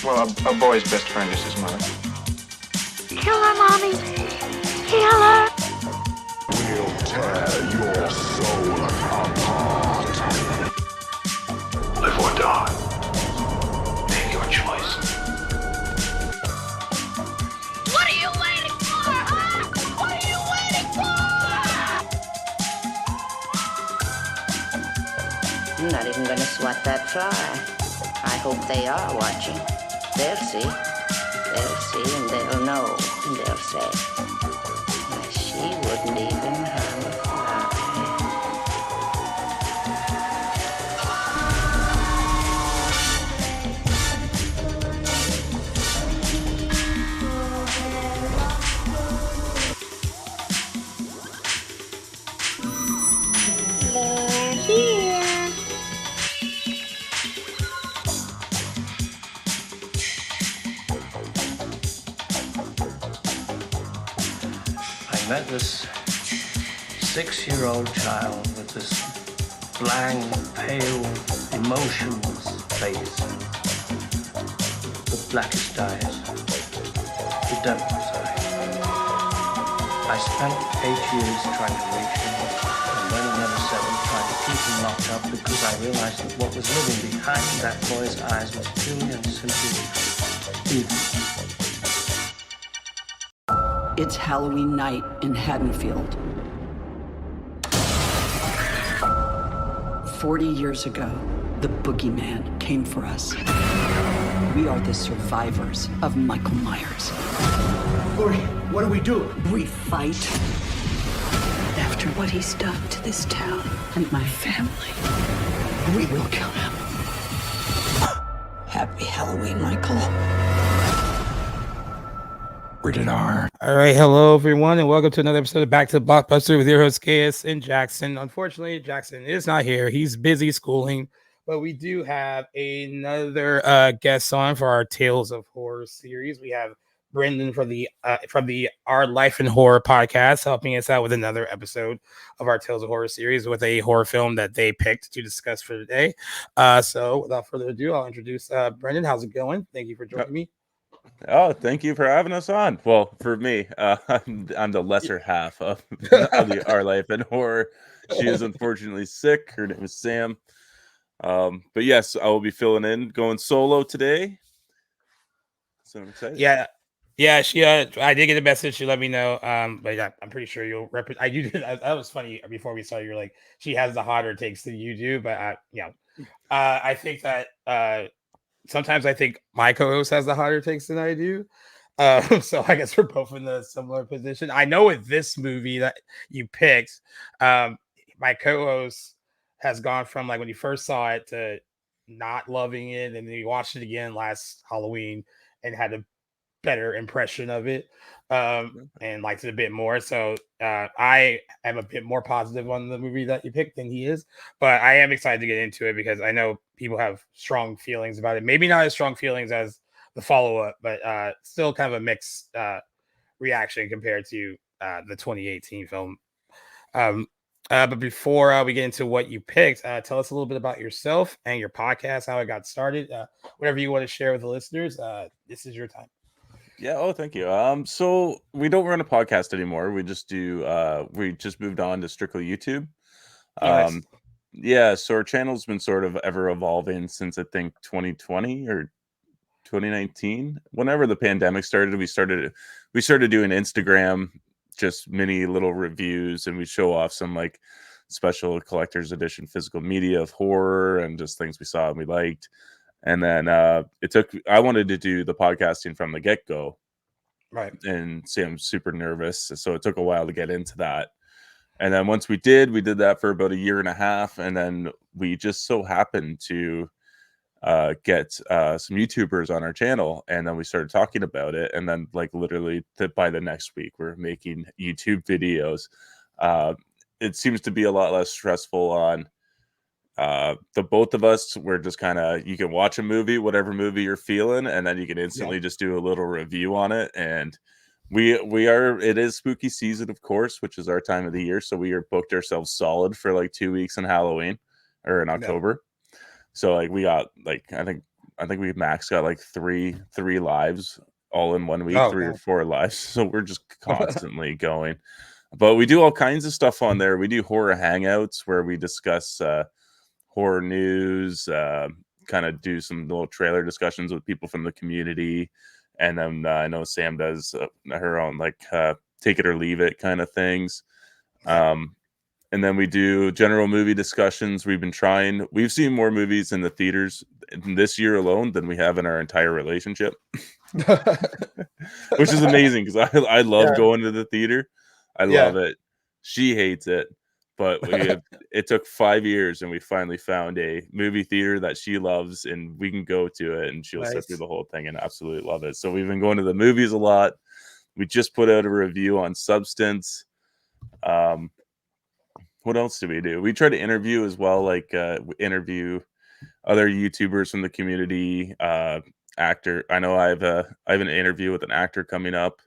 Well, a boy's best friend is his mother. Kill her, Mommy. Kill her. We'll tear your soul apart. Live or die. Make your choice. What are you waiting for, huh? What are you waiting for? I'm not even gonna swat that fly. I hope they are watching. They'll see. They'll see and they'll know. And they'll say, why, she wouldn't even harm a fly. They're here. I met this 6-year-old child with this blank, pale, emotionless face. The blackest eyes. The devil's eyes. I spent 8 years trying to reach him, and then another 7 trying to keep him locked up because I realized that what was living behind that boy's eyes was purely and simply evil. It's Halloween night in Haddonfield. 40 years ago, the boogeyman came for us. We are the survivors of Michael Myers. Lori, what do we do? We fight. After what he's done to this town and my family, we will kill him. Happy Halloween, Michael. Rated R. All right, hello everyone, and welcome to another episode of Back to the Blockbuster with your host KS and Jackson. Unfortunately, Jackson is not here; he's busy schooling, but we do have another guest on for our Tales of Horror series. We have Brendan from the Our Life in Horror podcast, helping us out with another episode of our Tales of Horror series with a horror film that they picked to discuss for today. So, without further ado, I'll introduce Brendan. How's it going? Thank you for joining me. Oh, thank you for having us on. Well, for me, I'm the lesser half of the Our Life in Horror. She is unfortunately sick. Her name is Sam. But yes, I will be filling in, going solo today. So I'm excited. Yeah. She. I did get a message. She let me know. But yeah, I'm pretty sure you'll represent. That was funny. Before we saw you're like, she has the hotter takes than you do. But I think that sometimes I think my co-host has the hotter takes than I do. So I guess we're both in a similar position. I know with this movie that you picked, my co-host has gone from like when he first saw it to not loving it, and then he watched it again last Halloween and had a better impression of it, and liked it a bit more. So I am a bit more positive on the movie that you picked than he is, but I am excited to get into it because I know people have strong feelings about it. Maybe not as strong feelings as the follow-up, but still kind of a mixed reaction compared to the 2018 film. But before we get into what you picked, tell us a little bit about yourself and your podcast, how it got started, whatever you want to share with the listeners. This is your time. Yeah. Oh, thank you. So we don't run a podcast anymore. We just do. We just moved on to strictly YouTube. Nice. Yeah. So our channel's been sort of ever evolving since I think 2020 or 2019. Whenever the pandemic started, we started doing Instagram, just mini little reviews, and we show off some like special collector's edition physical media of horror and just things we saw and we liked. And then I wanted to do the podcasting from the get-go. Right. And see, I'm super nervous. So it took a while to get into that. And then once we did that for about a year and a half. And then we just so happened to get some YouTubers on our channel. And then we started talking about it. And then like literally by the next week, we're making YouTube videos. It seems to be a lot less stressful on the both of us. We're just kind of, you can watch a movie, whatever movie you're feeling, and then you can instantly just do a little review on it. And it is spooky season, of course, which is our time of the year. So we are booked ourselves solid for like 2 weeks in Halloween or in October. So like we got like, I think I think we max got like three lives all in 1 week, Oh, 3 or God. 4 lives. So we're just constantly going. But we do all kinds of stuff on there. We do horror hangouts where we discuss horror news, kind of do some little trailer discussions with people from the community. And then I know Sam does her own like take it or leave it kind of things. And then we do general movie discussions. We've seen more movies in the theaters in this year alone than we have in our entire relationship, which is amazing because I love going to the theater. I love it. She hates it, but it took 5 years and we finally found a movie theater that she loves and we can go to it and she'll sit through the whole thing and absolutely love it. So we've been going to the movies a lot. We just put out a review on Substance. What else do we do? We try to interview as well, like interview other YouTubers from the community, actor. I know I have an interview with an actor coming up,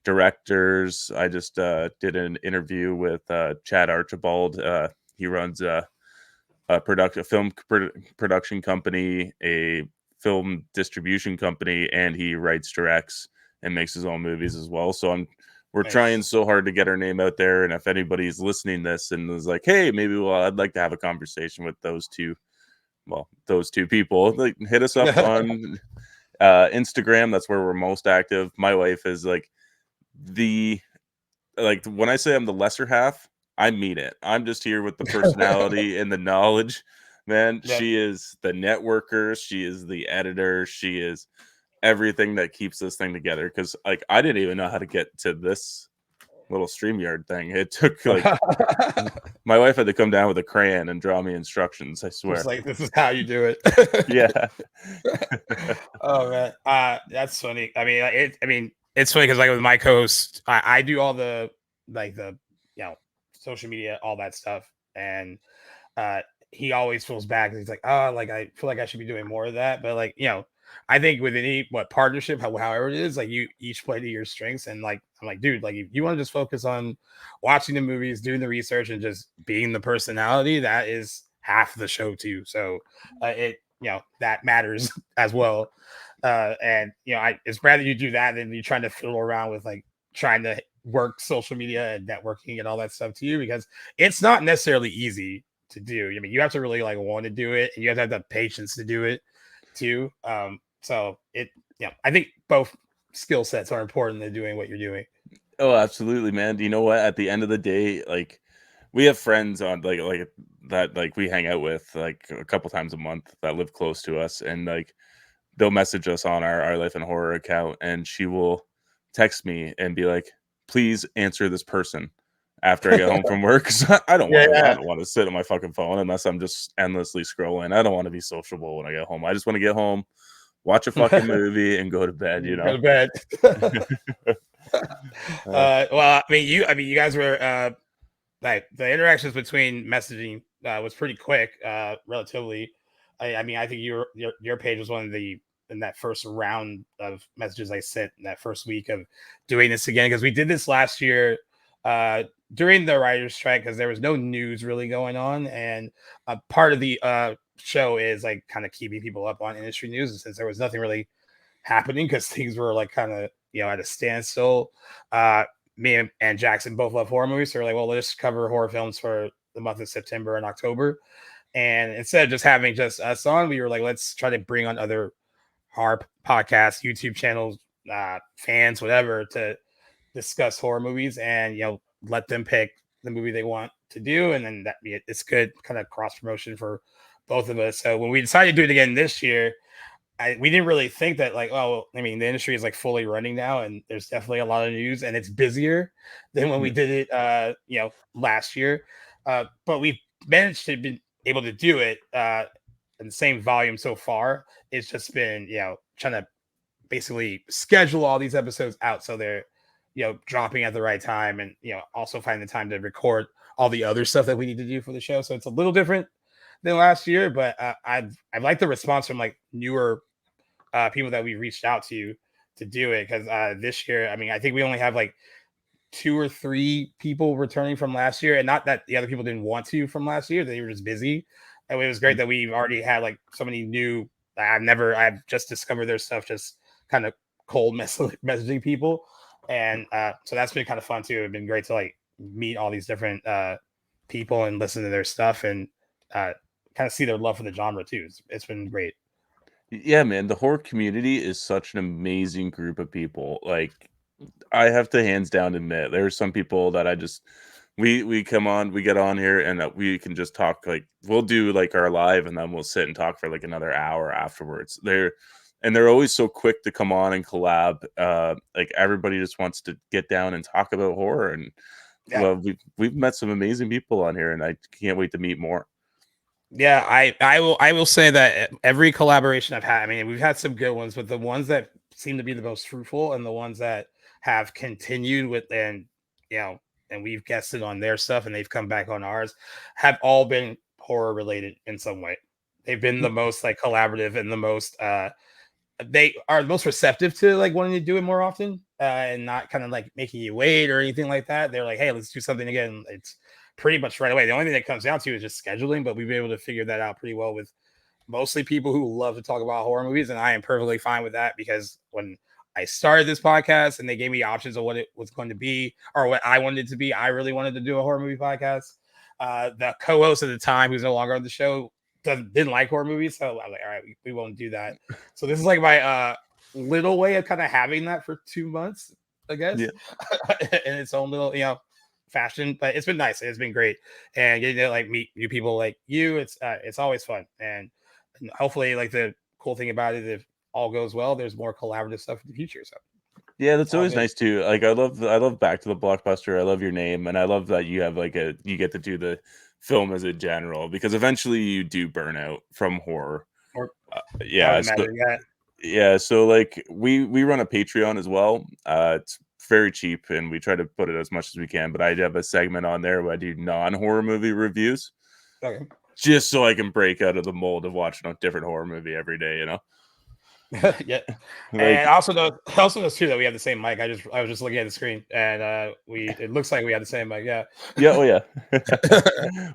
directors. I just did an interview with Chad Archibald. He runs a film production company, a film distribution company, and he writes, directs, and makes his own movies as well. So we're trying so hard to get our name out there. And if anybody's listening this and is like, hey, I'd like to have a conversation with those two people, like hit us up on Instagram. That's where we're most active. My wife is like when I say I'm the lesser half, I mean it. I'm just here with the personality and the knowledge, man. Yep. She is the networker. She is the editor. She is everything that keeps this thing together. Because like I didn't even know how to get to this little StreamYard thing. It took like my wife had to come down with a crayon and draw me instructions. I swear. It's like this is how you do it. Yeah. Oh man, that's funny. I mean, it's funny because like with my co-host, I do all the social media, all that stuff, and he always feels bad because he's like, oh, like I feel like I should be doing more of that, but like I think with any partnership, however it is, like you each play to your strengths, and like I'm like, dude, like if you want to just focus on watching the movies, doing the research, and just being the personality, that is half the show too. So that matters as well. And it's rather you do that than you trying to fiddle around with like trying to work social media and networking and all that stuff to you, because it's not necessarily easy to do. I mean, you have to really like want to do it, and you have to have the patience to do it too. So I think both skill sets are important in doing what you're doing. Oh, absolutely, man. You know what? At the end of the day, like we have friends on like that, like we hang out with like a couple times a month that live close to us, and like they'll message us on our Life in Horror account, and she will text me and be like, please answer this person after I get home from work. I don't want to sit on my fucking phone unless I'm just endlessly scrolling. I don't want to be sociable when I get home. I just want to get home, watch a fucking movie, and go to bed. Go to bed. Well, I mean, you guys were like the interactions between messaging was pretty quick, relatively. I mean, I think your page was one of the in that first round of messages I sent in that first week of doing this again, because we did this last year during the writer's strike, because there was no news really going on, and part of the show is like kind of keeping people up on industry news, and since there was nothing really happening because things were like kind of at a standstill, me and Jackson both love horror movies, so we're like, well, let's cover horror films for the month of September and October. And instead of just having just us on, we were like, let's try to bring on other horror podcasts, YouTube channels, fans, whatever, to discuss horror movies, and let them pick the movie they want to do, and then it's good kind of cross promotion for both of us. So when we decided to do it again this year, we didn't really think that like, oh, I mean, the industry is like fully running now, and there's definitely a lot of news, and it's busier than when we did it, last year. But we've managed to be able to do it in the same volume so far. It's just been, trying to basically schedule all these episodes out so they're, dropping at the right time, and also find the time to record all the other stuff that we need to do for the show. So it's a little different than last year, but I've liked the response from like newer people that we reached out to do it, because this year, I mean, I think we only have like 2 or 3 people returning from last year, and not that the other people didn't want to from last year, they were just busy. And it was great that we've already had like so many new I've just discovered their stuff, just kind of cold messaging people, and so that's been kind of fun too. It's been great to like meet all these different people and listen to their stuff and kind of see their love for the genre too. It's been great. Yeah, man, the horror community is such an amazing group of people. Like, I have to hands down admit, there are some people that I just we come on, we get on here, and we can just talk. Like, we'll do like our live, and then we'll sit and talk for like another hour afterwards. They're always so quick to come on and collab. Like, everybody just wants to get down and talk about horror, and Yeah. well, we've met some amazing people on here, and I can't wait to meet more. Yeah, I will say that every collaboration I've had, I mean, we've had some good ones, but the ones that seem to be the most fruitful and the ones that have continued with and you know, and we've guested on their stuff and they've come back on ours, have all been horror related in some way. They've been the most like collaborative and the most they are the most receptive to like wanting to do it more often and not kind of like making you wait or anything like that. They're like, hey, let's do something again. It's pretty much right away. The only thing that comes down to is just scheduling, but we've been able to figure that out pretty well with mostly people who love to talk about horror movies. And I am perfectly fine with that because when I started this podcast and they gave me options of what it was going to be or what I wanted it to be, I really wanted to do a horror movie podcast. The co-host at the time, who's no longer on the show, didn't like horror movies, so I was like, all right, we won't do that. So this is like my little way of kind of having that for 2 months, I guess, Yeah. in its own little, fashion. But it's been nice. It's been great, and getting to like meet new people like you. It's always fun, and hopefully, like the cool thing about it, if all goes well, there's more collaborative stuff in the future. So Yeah, that's all always good. nice too. Like, I love Back to the Blockbuster. I love your name, and I love that you have you get to do the film as a general because eventually you do burn out from horror. Or I Yeah, would imagine, yeah. yeah, so like we run a Patreon as well. It's very cheap, and we try to put it as much as we can. But I have a segment on there where I do non-horror movie reviews, Okay. just so I can break out of the mold of watching a different horror movie every day. Yeah. Like, And also knows too that we have the same mic. I was just looking at the screen and it looks like we have the same mic. Yeah. yeah, oh yeah,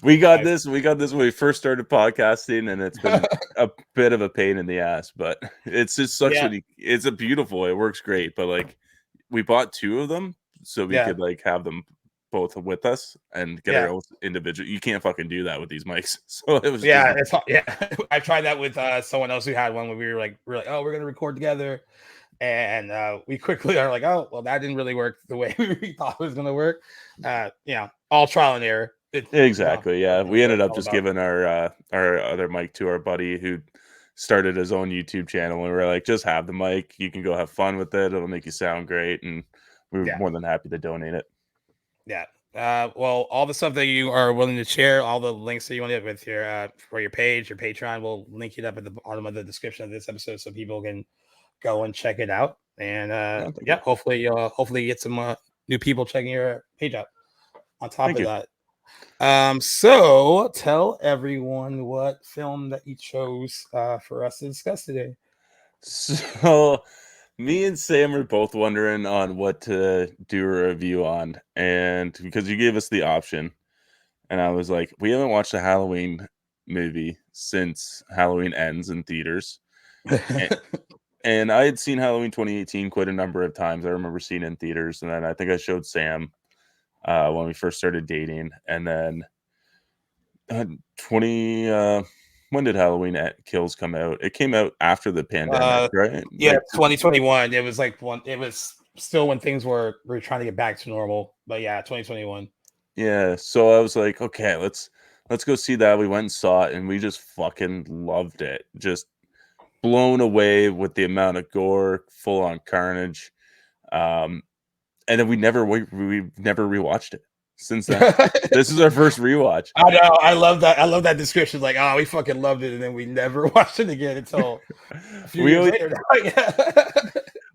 we got Nice. this when we first started podcasting, and it's been a bit of a pain in the ass, but it's just sucks Yeah. when it's a beautiful. It works great, but like we bought two of them so we Yeah. could like have them both with us and get our Yeah. own individual. You can't fucking do that with these mics, so it was Yeah, just yeah. I tried that with someone else who had one when we were like, oh, we're gonna record together, and we quickly are like, oh, well, that didn't really work the way we thought it was gonna work. All trial and error. exactly. Yeah, we That's what ended it's up all just about. giving our other mic to our buddy who started his own YouTube channel, and we are like, just have the mic. You can go have fun with it. It'll make you sound great, and we were Yeah, more than happy to donate it. yeah. Well, all the stuff that you are willing to share, all the links that you want to get with your for your page, your Patreon, we'll link it up at the bottom of the description of this episode so people can go and check it out. And Yeah, thank you. yeah, hopefully get some new people checking your page out. On top Thank of you. that, so tell everyone what film that you chose for us to discuss today. So, me and Sam are both wondering on what to do a review on, and because you gave us the option, and I was like, we haven't watched a Halloween movie since Halloween Ends in theaters, and, and I had seen Halloween 2018 quite a number of times. I remember seeing it in theaters, and then I think I showed Sam when we first started dating, and then 20 when did Halloween Kills come out? It came out after the pandemic, right? Yeah, 2021. It was like one. It was still when things were trying to get back to normal. But yeah, 2021. Yeah, so I was like, okay, let's go see that. We went and saw it, and we just fucking loved it. Just blown away with the amount of gore, full on carnage. And then we never rewatched it since then. This is our first rewatch. I know. I love that. I love that description. Like, oh, we fucking loved it, and then we never watched it again until a few We years always, later.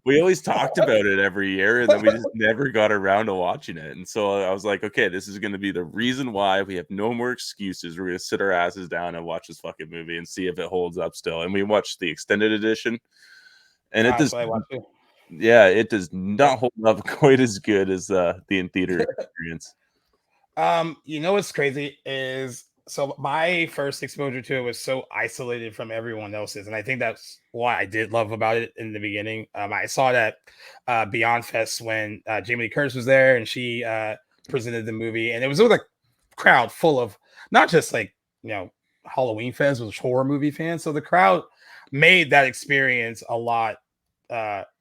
we always talked about it every year, and then we just never got around to watching it. And so I was like, okay, this is going to be the reason why we have no more excuses. We're going to sit our asses down and watch this fucking movie and see if it holds up still. And we watched the extended edition, and it does. So I watched it. Yeah, it does not hold up quite as good as the in theater experience. You know what's crazy is So my first exposure to it was so isolated from everyone else's, and I think that's what I did love about it in the beginning. I saw that Beyond Fest when Jamie Lee Curtis was there, and she presented the movie, and it was with a crowd full of not just like Halloween fans, but horror movie fans. So the crowd made that experience a lot,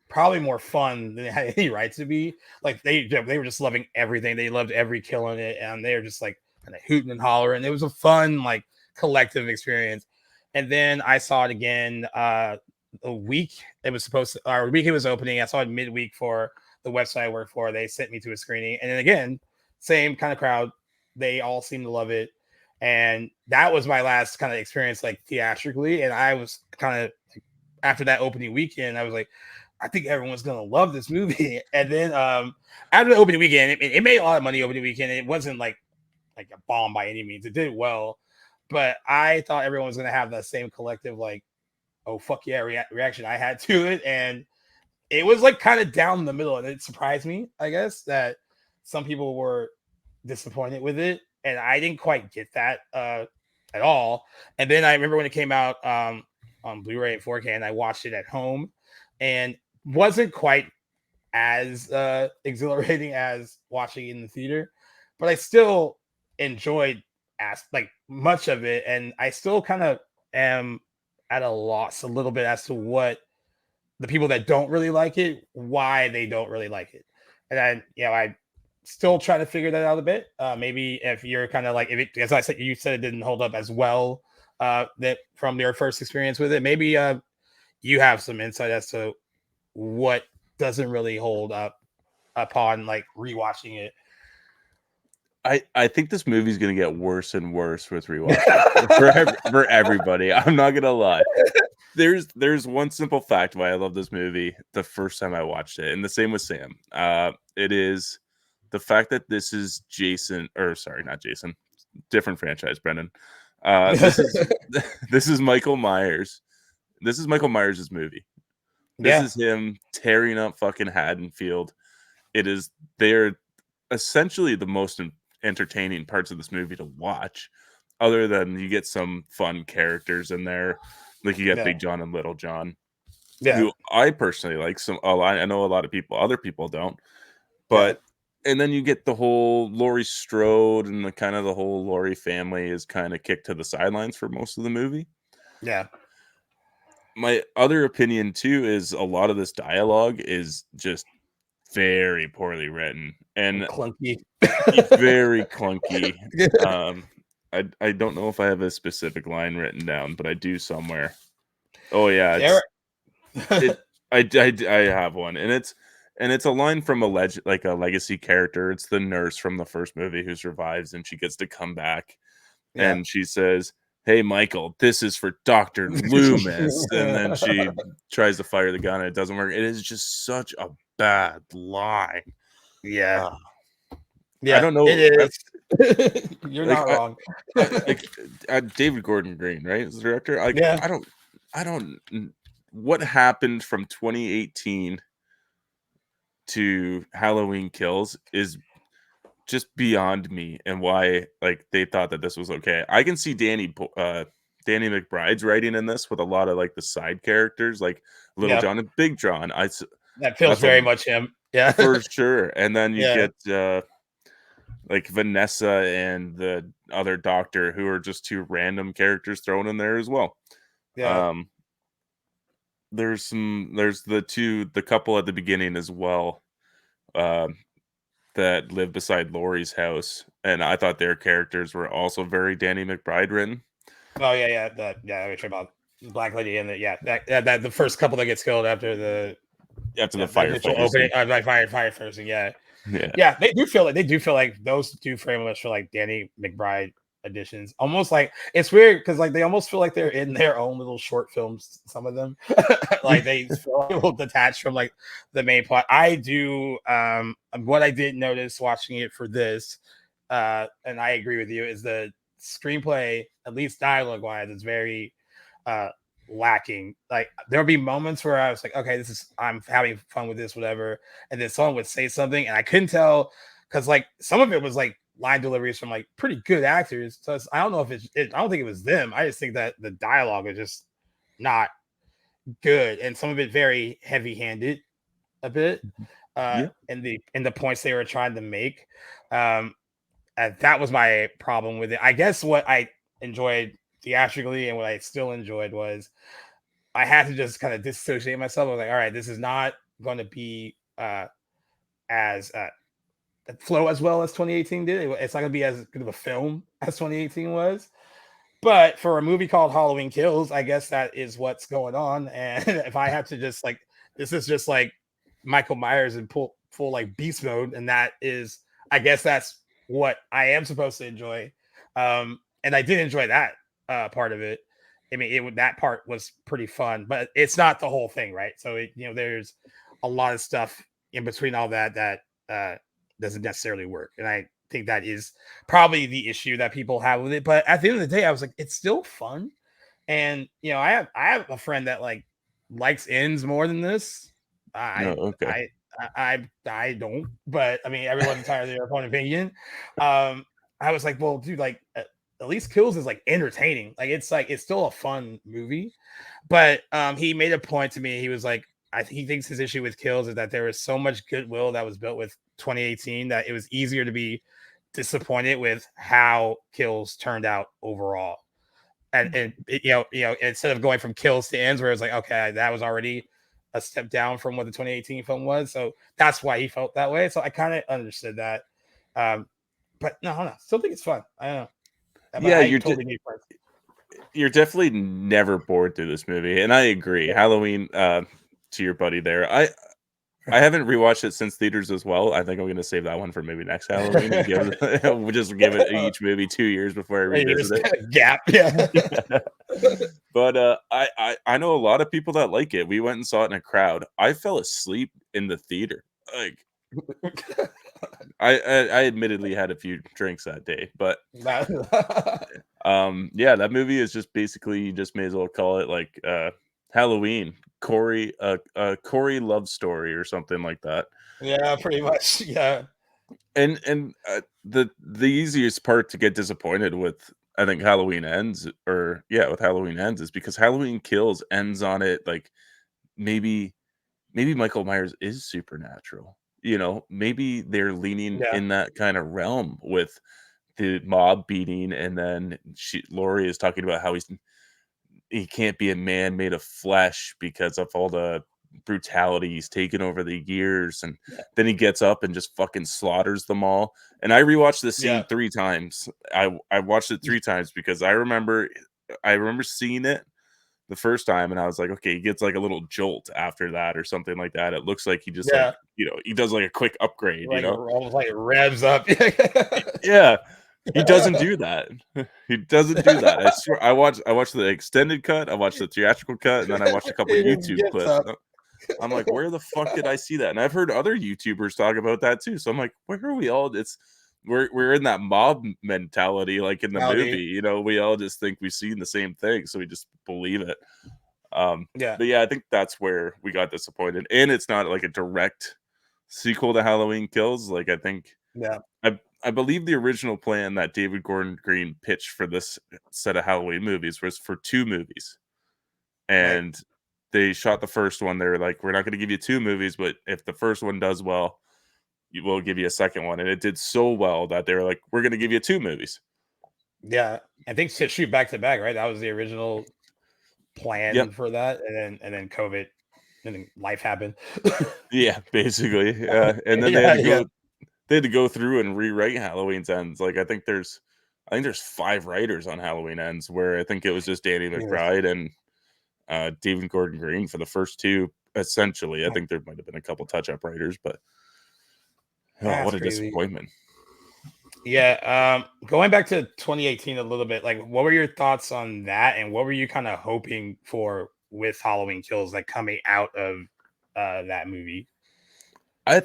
probably more fun than it had any right to be. Like they were just loving everything. They loved every kill in it, and they were just like kind of hooting and hollering. It was a fun, like, collective experience. And then I saw it again a week it was supposed to, or a week it was opening. I saw it midweek for the website I work for. They sent me to a screening, and then again, same kind of crowd. They all seemed to love it, and that was my last kind of experience, like, theatrically. And I was kind of like, after that opening weekend, I was like, I think everyone's gonna love this movie. And then after the opening weekend, it made a lot of money opening weekend. It wasn't like a bomb by any means. It did well, but I thought everyone was gonna have that same collective, like, oh fuck yeah, reaction I had to it, and it was like kind of down the middle, and it surprised me, I guess, that some people were disappointed with it, and I didn't quite get that at all. And then I remember when it came out on Blu-ray and 4K, and I watched it at home, and wasn't quite as exhilarating as watching it in the theater, but I still enjoyed like much of it, and I still kind of am at a loss a little bit as to what the people that don't really like it, why they don't really like it. And I still try to figure that out a bit. Maybe if you're kind of like, if it, as I said, you said it didn't hold up as well that from your first experience with it, maybe you have some insight as to what doesn't really hold up upon like rewatching it. I think this movie's gonna get worse and worse with rewatching for everybody. I'm not gonna lie. There's one simple fact why I love this movie the first time I watched it, and the same with Sam. It is the fact that this is Jason, or sorry, not Jason, different franchise, Brendan. This is Michael Myers. This is Michael Myers' movie. This is him tearing up fucking Haddonfield. They're essentially the most entertaining parts of this movie to watch, other than you get some fun characters in there, like you get Big John and Little John, who I personally like. I know a lot of people, other people don't, but and then you get the whole Laurie Strode, and the whole Laurie family is kind of kicked to the sidelines for most of the movie. My other opinion too is a lot of this dialogue is just very poorly written and clunky. Very clunky. I don't know if I have a specific line written down, but I do somewhere. Oh yeah, I have one, and it's a line from a legacy character. It's the nurse from the first movie who survives, and she gets to come back, and she says, "Hey Michael, this is for Dr. Loomis," and then she tries to fire the gun, and it doesn't work. It is just such a bad line. Yeah, I don't know. It is. You're not wrong. David Gordon Green, right? Is the director. I don't. What happened from 2018 to Halloween Kills is just beyond me, and why they thought that this was okay. I can see Danny McBride's writing in this with a lot of the side characters, like Little John and Big John. That feels very much him. Yeah, for sure. And then you get Vanessa and the other doctor, who are just two random characters thrown in there as well. There's the couple at the beginning as well, that live beside Laurie's house, and I thought their characters were also very Danny McBride written. Oh yeah. We're talking about Black Lady and that the first couple that gets killed after the firefight opening, firefighting. Yeah. They do feel like those two very much feel like Danny McBride editions. Almost like it's weird because they almost feel like they're in their own little short films. Some of them, they feel a little detached from the main plot. I do. What I did notice watching it for this, and I agree with you, is the screenplay, at least dialogue wise, is very lacking. There'll be moments where I was like, okay, I'm having fun with this, whatever, and then someone would say something and I couldn't tell, because some of it was line deliveries from like pretty good actors. So I don't know if I don't think it was them. I just think that the dialogue is just not good, and some of it very heavy handed a bit. Yeah. In the points they were trying to make. And that was my problem with it. I guess what I enjoyed theatrically and what I still enjoyed was I had to just kind of dissociate myself. I was like, all right, this is not going to be as flow as well as 2018 did. It's not going to be as good of a film as 2018 was. But for a movie called Halloween Kills, I guess that is what's going on. And if I have to just like, this is just like Michael Myers in full like beast mode, and that is, I guess that's what I am supposed to enjoy. And I did enjoy that part of it. I mean, that part was pretty fun, but it's not the whole thing, right? So there's a lot of stuff in between all that doesn't necessarily work, and I think that is probably the issue that people have with it. But at the end of the day, I was like, it's still fun, and I have a friend that like likes ends more than this. No, okay. I don't, but I mean, everyone's entirely their own opinion. I was like, well, dude, like at least Kills is like entertaining. Like it's still a fun movie. But he made a point to me. He was like, he thinks his issue with Kills is that there was so much goodwill that was built with 2018 that it was easier to be disappointed with how Kills turned out overall. And instead of going from Kills to Ends, where it was like, okay, that was already a step down from what the 2018 film was. So that's why he felt that way. So I kind of understood that. But no, still think it's fun. I don't know. But Yeah, you're definitely never bored through this movie, and I agree. Halloween, to your buddy there, I haven't rewatched it since theaters as well. I think I'm going to save that one for maybe next Halloween and we'll just give it each movie 2 years before I revisit it. Gap, yeah. But I know a lot of people that like it. We went and saw it in a crowd. I fell asleep in the theater. Like, I admittedly had a few drinks that day, but yeah, that movie is just basically, you just may as well call it like Halloween, Corey love story or something like that. Yeah, pretty much. Yeah. And the easiest part to get disappointed with, I think, Halloween Ends, with Halloween Ends, is because Halloween Kills ends on it like maybe Michael Myers is supernatural. Maybe they're leaning in that kind of realm with the mob beating, and then Laurie is talking about how he can't be a man made of flesh because of all the brutality he's taken over the years, and then he gets up and just fucking slaughters them all. And I rewatched this scene 3 times. I watched it 3 times because I remember seeing it the first time, and I was like, okay, he gets like a little jolt after that or something like that. It looks like he just like, he does like a quick upgrade, like, almost like it revs up. Yeah. He doesn't do that. He doesn't do that. I swear, I watched the extended cut, I watched the theatrical cut, and then I watched a couple of YouTube clips. I'm like, where the fuck did I see that? And I've heard other YouTubers talk about that too. So I'm like, where are we all? We're in that mob mentality, like in the movie. We all just think we've seen the same thing, so we just believe it. But yeah, I think that's where we got disappointed. And it's not like a direct sequel to Halloween Kills. Like, I think, I believe the original plan that David Gordon Green pitched for this set of Halloween movies was for 2 movies. And they shot the first one. They were like, we're not going to give you 2 movies, but if the first one does well, we'll give you a second one. And it did so well that they were like, we're going to give you 2 movies. Yeah. I think to shoot back to back, right? That was the original plan for that. And then COVID, and then life happened. Yeah, basically. And then they had to go through and rewrite Halloween Ends. Like, I think there's 5 writers on Halloween Ends, where I think it was just Danny McBride and David Gordon Green for the first 2, essentially. I think there might have been a couple touch-up writers, but what a disappointment. Yeah. Going back to 2018 a little bit, like, what were your thoughts on that, and what were you kind of hoping for with Halloween Kills, like, coming out of that movie? I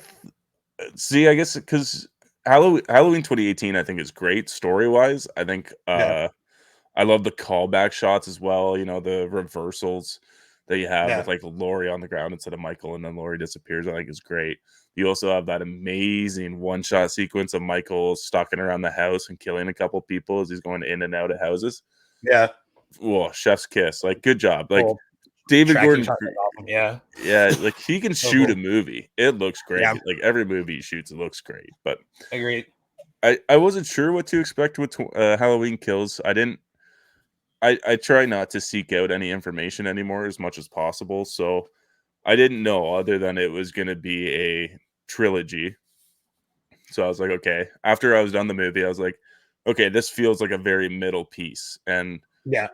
guess because Halloween 2018, I think, is great story-wise. I think I love the callback shots as well. The reversals that you have with like Laurie on the ground instead of Michael, and then Laurie disappears, I think is great. You also have that amazing one-shot sequence of Michael stalking around the house and killing a couple people as he's going in and out of houses. Yeah. Whoa, chef's kiss. Like, good job. Like, Cool. David Tracking Gordon, shot is awesome. Yeah. yeah, like he can So shoot cool. a movie. It looks great. Yeah. Like every movie he shoots, it looks great. But Agreed. I wasn't sure what to expect with Halloween Kills. I try not to seek out any information anymore as much as possible. So I didn't know other than it was going to be a trilogy. So I was like, okay. After I was done the movie, I was like, okay, this feels like a very middle piece. And Yeah.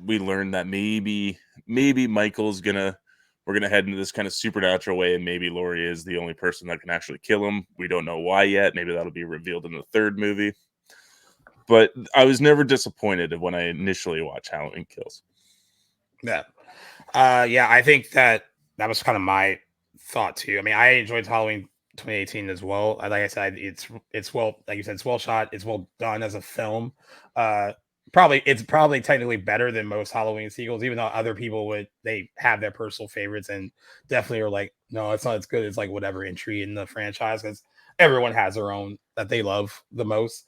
we learned that maybe we're gonna head into this kind of supernatural way, and maybe Laurie is the only person that can actually kill him. We don't know why yet. Maybe that'll be revealed in the third movie. But I was never disappointed when I initially watched Halloween Kills. Yeah. Yeah, I think that was kind of my thought too. I mean, I enjoyed Halloween 2018 as well. Like I said, it's well, like you said, it's well shot, it's well done as a film. It's probably technically better than most Halloween sequels, even though other people they have their personal favorites and definitely are like, no, it's not as good as like whatever entry in the franchise, because everyone has their own that they love the most.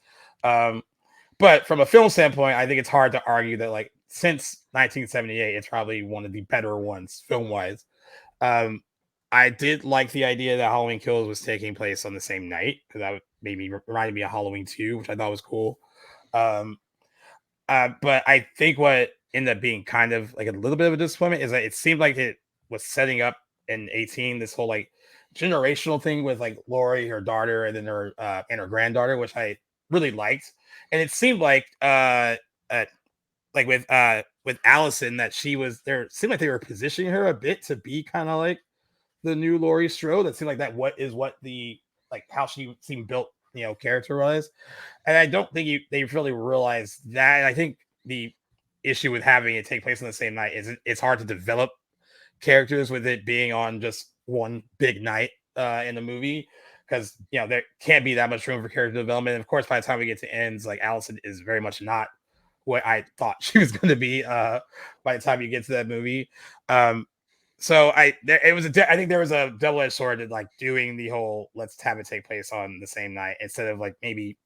But from a film standpoint, I think it's hard to argue that like since 1978, it's probably one of the better ones film wise. I did like the idea that Halloween Kills was taking place on the same night, because that reminded me of Halloween 2, which I thought was cool. But I think what ended up being kind of like a little bit of a disappointment is that it seemed like it was setting up in 18 this whole like generational thing with like Lori, her daughter, and then her granddaughter, which I really liked. And it seemed like with Allison that she was there. It seemed like they were positioning her a bit to be kind of like the new Laurie Strode. That seemed like that what the like how she seemed built, character wise. And I don't think they really realized that. I think the issue with having it take place on the same night is it's hard to develop characters with it being on just one big night in the movie, because there can't be that much room for character development. And of course, by the time we get to ends, like Allison is very much not what I thought she was going to be by the time you get to that movie. So I think there was a double-edged sword in like doing the whole let's have it take place on the same night instead of like maybe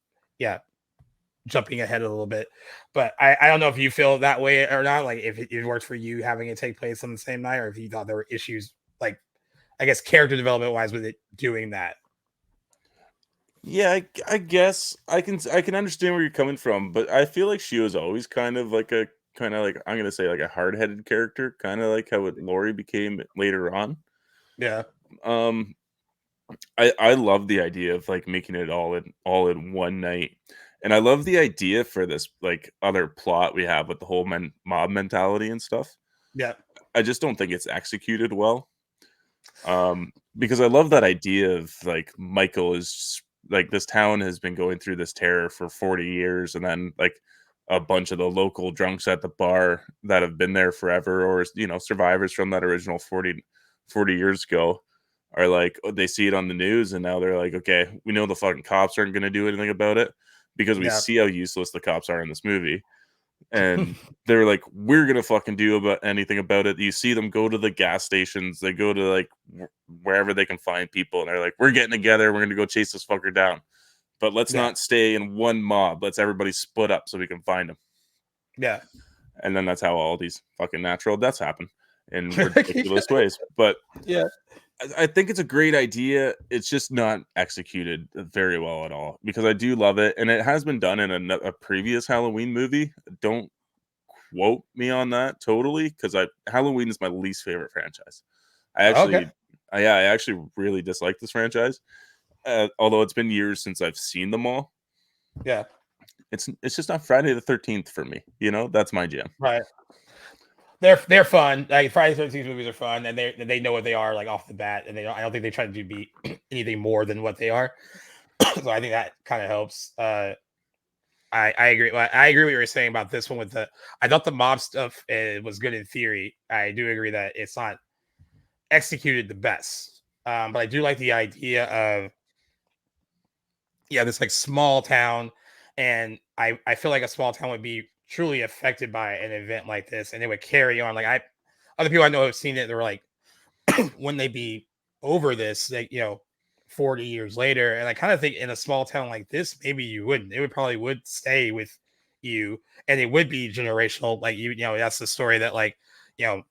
jumping ahead a little bit. But I don't know if you feel that way or not, like if it worked for you having it take place on the same night, or if you thought there were issues like I guess character development wise with it doing that. Yeah, I guess I can understand where you're coming from, but I feel like she was always kind of like I'm gonna say like a hard-headed character, kind of like how Laurie became later on. Yeah. I love the idea of like making it all in one night, and I love the idea for this like other plot we have with the whole mob mentality and stuff. Yeah. I just don't think it's executed well. Because I love that idea of like Michael is like this town has been going through this terror for 40 years, and then like a bunch of the local drunks at the bar that have been there forever, or survivors from that original 40 years ago, are like, they see it on the news and now they're like, okay, we know the fucking cops aren't going to do anything about it because we see how useless the cops are in this movie. And they're like, we're gonna fucking do about anything about it. You see them go to the gas stations, they go to like wherever they can find people, and they're like, we're getting together, we're gonna go chase this fucker down, but let's not stay in one mob, let's everybody split up so we can find him. And then that's how all these fucking natural deaths happen in ridiculous ways. But I think it's a great idea. It's just not executed very well at all, because I do love it, and it has been done in a previous Halloween movie. Don't quote me on that totally, because Halloween is my least favorite franchise. I actually really dislike this franchise, although it's been years since I've seen them all. Yeah, it's just not Friday the 13th for me. That's my jam. Right. They're fun. Like Friday the 13th movies are fun, and they know what they are like off the bat, and I don't think they try to be anything more than what they are. So I think that kind of helps. I agree. I agree what you were saying about this one I thought the mob stuff was good in theory. I do agree that it's not executed the best. But I do like the idea of this like small town, and I feel like a small town would be truly affected by an event like this, and it would carry on. Like other people I know have seen it, they were like, when they be over this, they 40 years later. And I kind of think in a small town like this, maybe you wouldn't. It would probably would stay with you, and it would be generational. Like you know, that's the story that like, you know,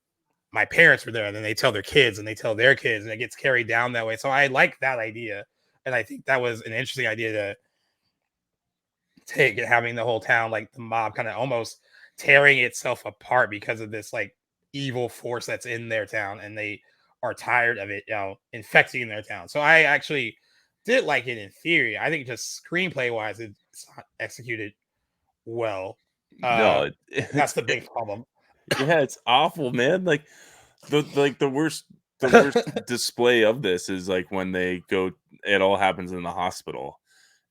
my parents were there, and then they tell their kids, and they tell their kids, and it gets carried down that way. So I like that idea, and I think that was an interesting idea to take it, having the whole town like the mob kind of almost tearing itself apart because of this like evil force that's in their town, and they are tired of it, you know, infecting their town. So I actually did like it in theory. I think just screenplay wise, it's not executed well. No, That's the big problem. yeah, it's awful, man. Like the worst display of this is like when they go. It all happens in the hospital,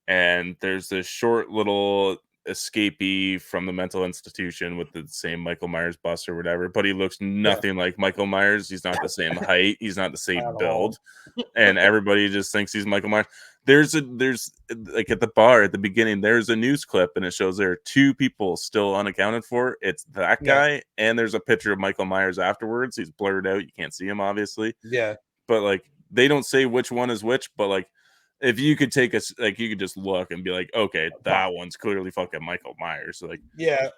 and there's this short little escapee from the mental institution with the same Michael Myers bus or whatever, but he looks nothing like Michael Myers. He's not the same height, he's not the same build, and everybody just thinks he's Michael Myers. There's like at the bar at the beginning, there's a news clip, and it shows there are 2 people still unaccounted for. It's that guy, and there's a picture of Michael Myers afterwards. He's blurred out, you can't see him obviously. Yeah, but like they don't say which one is which, but like if you could take us, like you could just look and be like, okay, that one's clearly fucking Michael Myers. Like, yeah,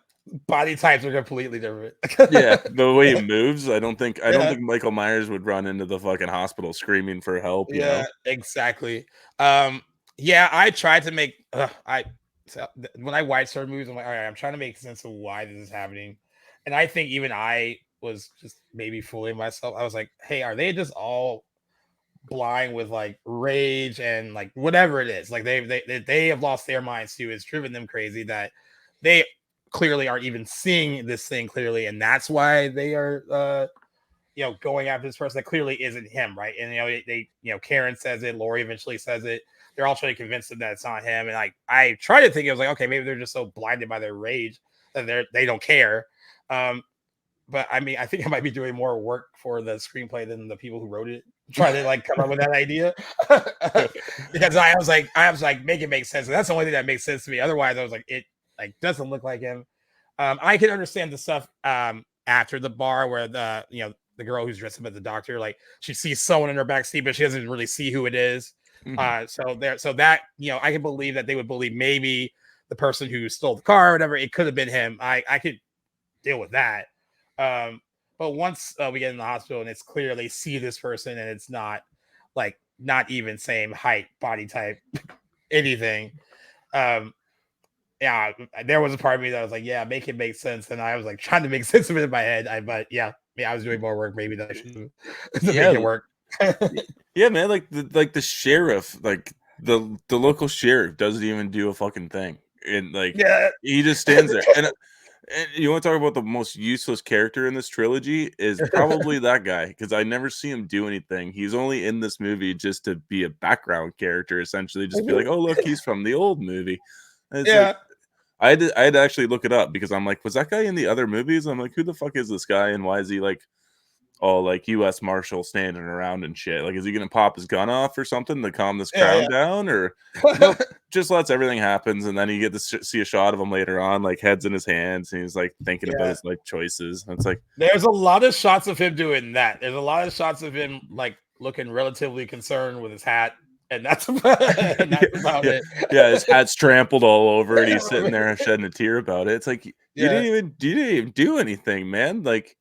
body types are completely different. yeah, the way he moves, I don't think Michael Myers would run into the fucking hospital screaming for help. You know? Exactly. Yeah, I tried to make when I watch certain movies, I'm like, all right, I'm trying to make sense of why this is happening, and I think even I was just maybe fooling myself. I was like, hey, are they just all blind with like rage and like whatever it is? Like they have lost their minds too. It's driven them crazy that they clearly aren't even seeing this thing clearly, and that's why they are you know, going after this person that clearly isn't him, right? And you know, they you know, Karen says it, Lori eventually says it. They're all trying to convince them that it's not him. And like I try to think, it was like, okay, maybe they're just so blinded by their rage that they don't care. But I mean, I think I might be doing more work for the screenplay than the people who wrote it, trying to like come up with that idea. Because I was like, make it make sense. And that's the only thing that makes sense to me. Otherwise, I was like, it like doesn't look like him. I can understand the stuff after the bar where the, you know, the girl who's dressed up as the doctor, like she sees someone in her backseat, but she doesn't really see who it is. So that, you know, I can believe that they would believe maybe the person who stole the car or whatever, it could have been him. I could deal with that. But once we get in the hospital and it's clear they see this person and it's not like not even same height, body type, anything. Yeah, there was a part of me that was like, yeah, make it make sense. And I was like trying to make sense of it in my head. But yeah, I was doing more work maybe than I should to make it work. Yeah, man, like the sheriff, like the local sheriff doesn't even do a fucking thing. And like he just stands there. And you want to talk about the most useless character in this trilogy is probably that guy, because I never see him do anything. He's only in this movie just to be a background character, essentially, just be like, oh look, he's from the old movie. And it's like, I had to actually look it up because I'm like, was that guy in the other movies? I'm like, who the fuck is this guy, and why is he like all like U.S. Marshal standing around and shit? Like, is he gonna pop his gun off or something to calm this crowd down, or nope, just lets everything happens, and then you get to see a shot of him later on, like heads in his hands, and he's like thinking about his life choices. And it's like there's a lot of shots of him doing that. There's a lot of shots of him like looking relatively concerned with his hat. And that's about it. Yeah, his hat's trampled all over it. He's sitting there shedding a tear about it. It's like you didn't even do anything, man. Like,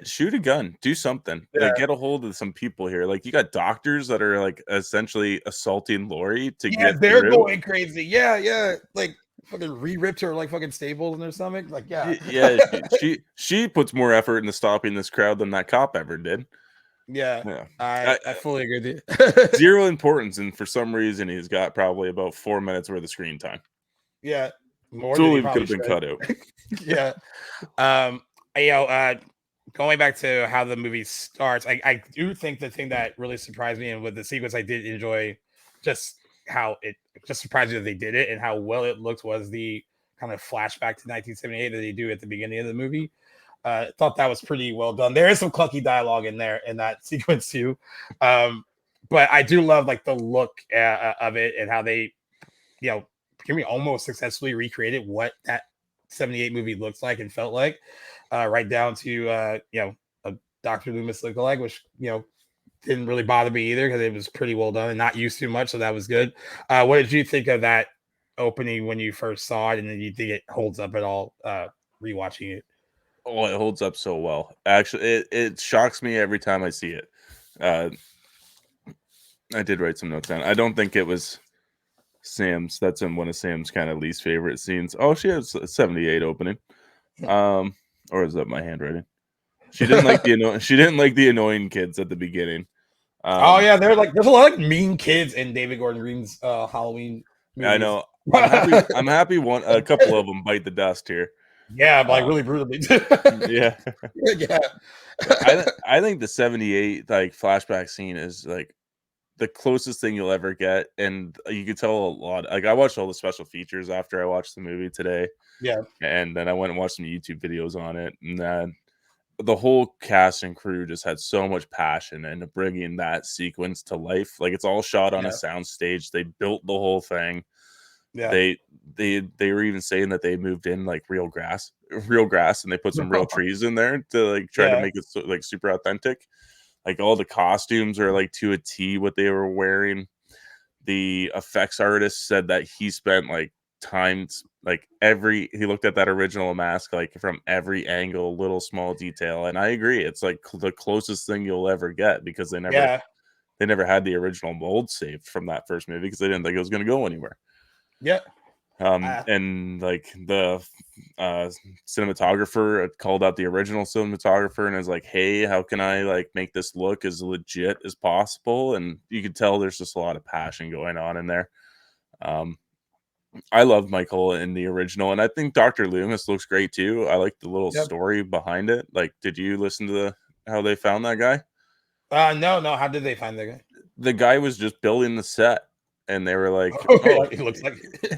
shoot a gun, do something. Like, get a hold of some people here. Like, you got doctors that are like essentially assaulting Lori to get. They're going crazy. Yeah. Like fucking re-ripped her like fucking staples in her stomach. Like, yeah. She puts more effort into stopping this crowd than that cop ever did. Yeah. I fully agree with you. Zero importance, and for some reason he's got probably about 4 minutes worth of screen time. Yeah, more totally could have been cut out. Yeah. You know, going back to how the movie starts, I do think the thing that really surprised me, and with the sequence I did enjoy, just how it just surprised me that they did it and how well it looked, was the kind of flashback to 1978 that they do at the beginning of the movie. Thought that was pretty well done. There is some clunky dialogue in there in that sequence too, but I do love like the look of it and how they, you know, can we almost successfully recreated what that 78 movie looks like and felt like, right down to you know, a Dr. Loomis lookalike, which, you know, didn't really bother me either because it was pretty well done and not used too much, so that was good. What did you think of that opening when you first saw it, and then you think it holds up at all? Rewatching it. Oh, it holds up so well. Actually, it shocks me every time I see it. Uh, I did write some notes down. I don't think it was Sam's. That's in one of Sam's kind of least favorite scenes. Oh, she has a 78 opening. Or is that my handwriting? She didn't like the annoying kids at the beginning. Oh yeah, they're like there's a lot of mean kids in David Gordon Green's Halloween movies. I know. I'm happy a couple of them bite the dust here. Yeah, but like really brutally. Yeah. Yeah. I think the 78 like flashback scene is like the closest thing you'll ever get, and you could tell a lot. Like I watched all the special features after I watched the movie today. Yeah. And then I went and watched some YouTube videos on it, and then the whole cast and crew just had so much passion and bringing that sequence to life. Like it's all shot on a sound stage. They built the whole thing. Yeah. They were even saying that they moved in like real grass, and they put some real trees in there to like try to make it so, like super authentic. Like all the costumes are like to a T what they were wearing. The effects artist said that he spent like times like he looked at that original mask like from every angle, little small detail, and I agree it's like the closest thing you'll ever get because they never had the original mold saved from that first movie because they didn't think it was going to go anywhere. And like the cinematographer called out the original cinematographer and is like, hey, how can I like make this look as legit as possible? And you could tell there's just a lot of passion going on in there. I love Michael in the original, and I think Dr. Loomis looks great too. I like the little story behind it. Like, did you listen to how they found that guy? No. How did they find the guy? The guy was just building the set, and they were like, "Oh, he looks like."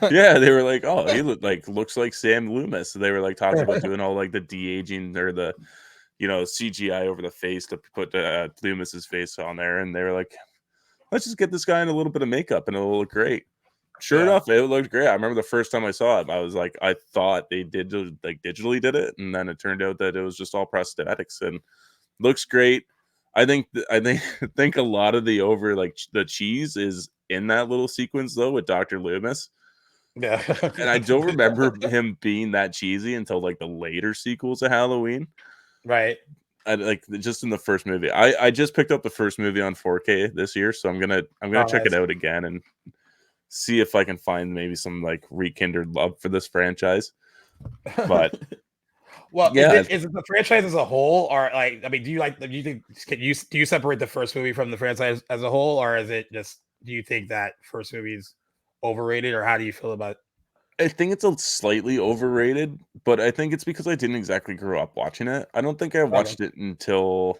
Yeah, they were like, "Oh, he looks like Sam Loomis." So they were like talking about doing all like the de-aging or the, CGI over the face to put Loomis's face on there, and they were like, "Let's just get this guy in a little bit of makeup, and it'll look great." Sure enough, it looked great. I remember the first time I saw it, I was like, I thought they did like digitally did it, and then it turned out that it was just all prosthetics and looks great. I think a lot of the the cheese is in that little sequence though with Dr. Loomis. Yeah, and I don't remember him being that cheesy until like the later sequels of Halloween. Right. Like just in the first movie. I just picked up the first movie on 4K this year, so I'm gonna check it out again and see if I can find maybe some like rekindled love for this franchise. But well, yeah, is it the franchise as a whole, or like, I mean, do you think do you separate the first movie from the franchise as a whole, or is it just do you think that first movie is overrated, or how do you feel about it? I think it's a slightly overrated, but I think it's because I didn't exactly grow up watching it. I don't think I watched it until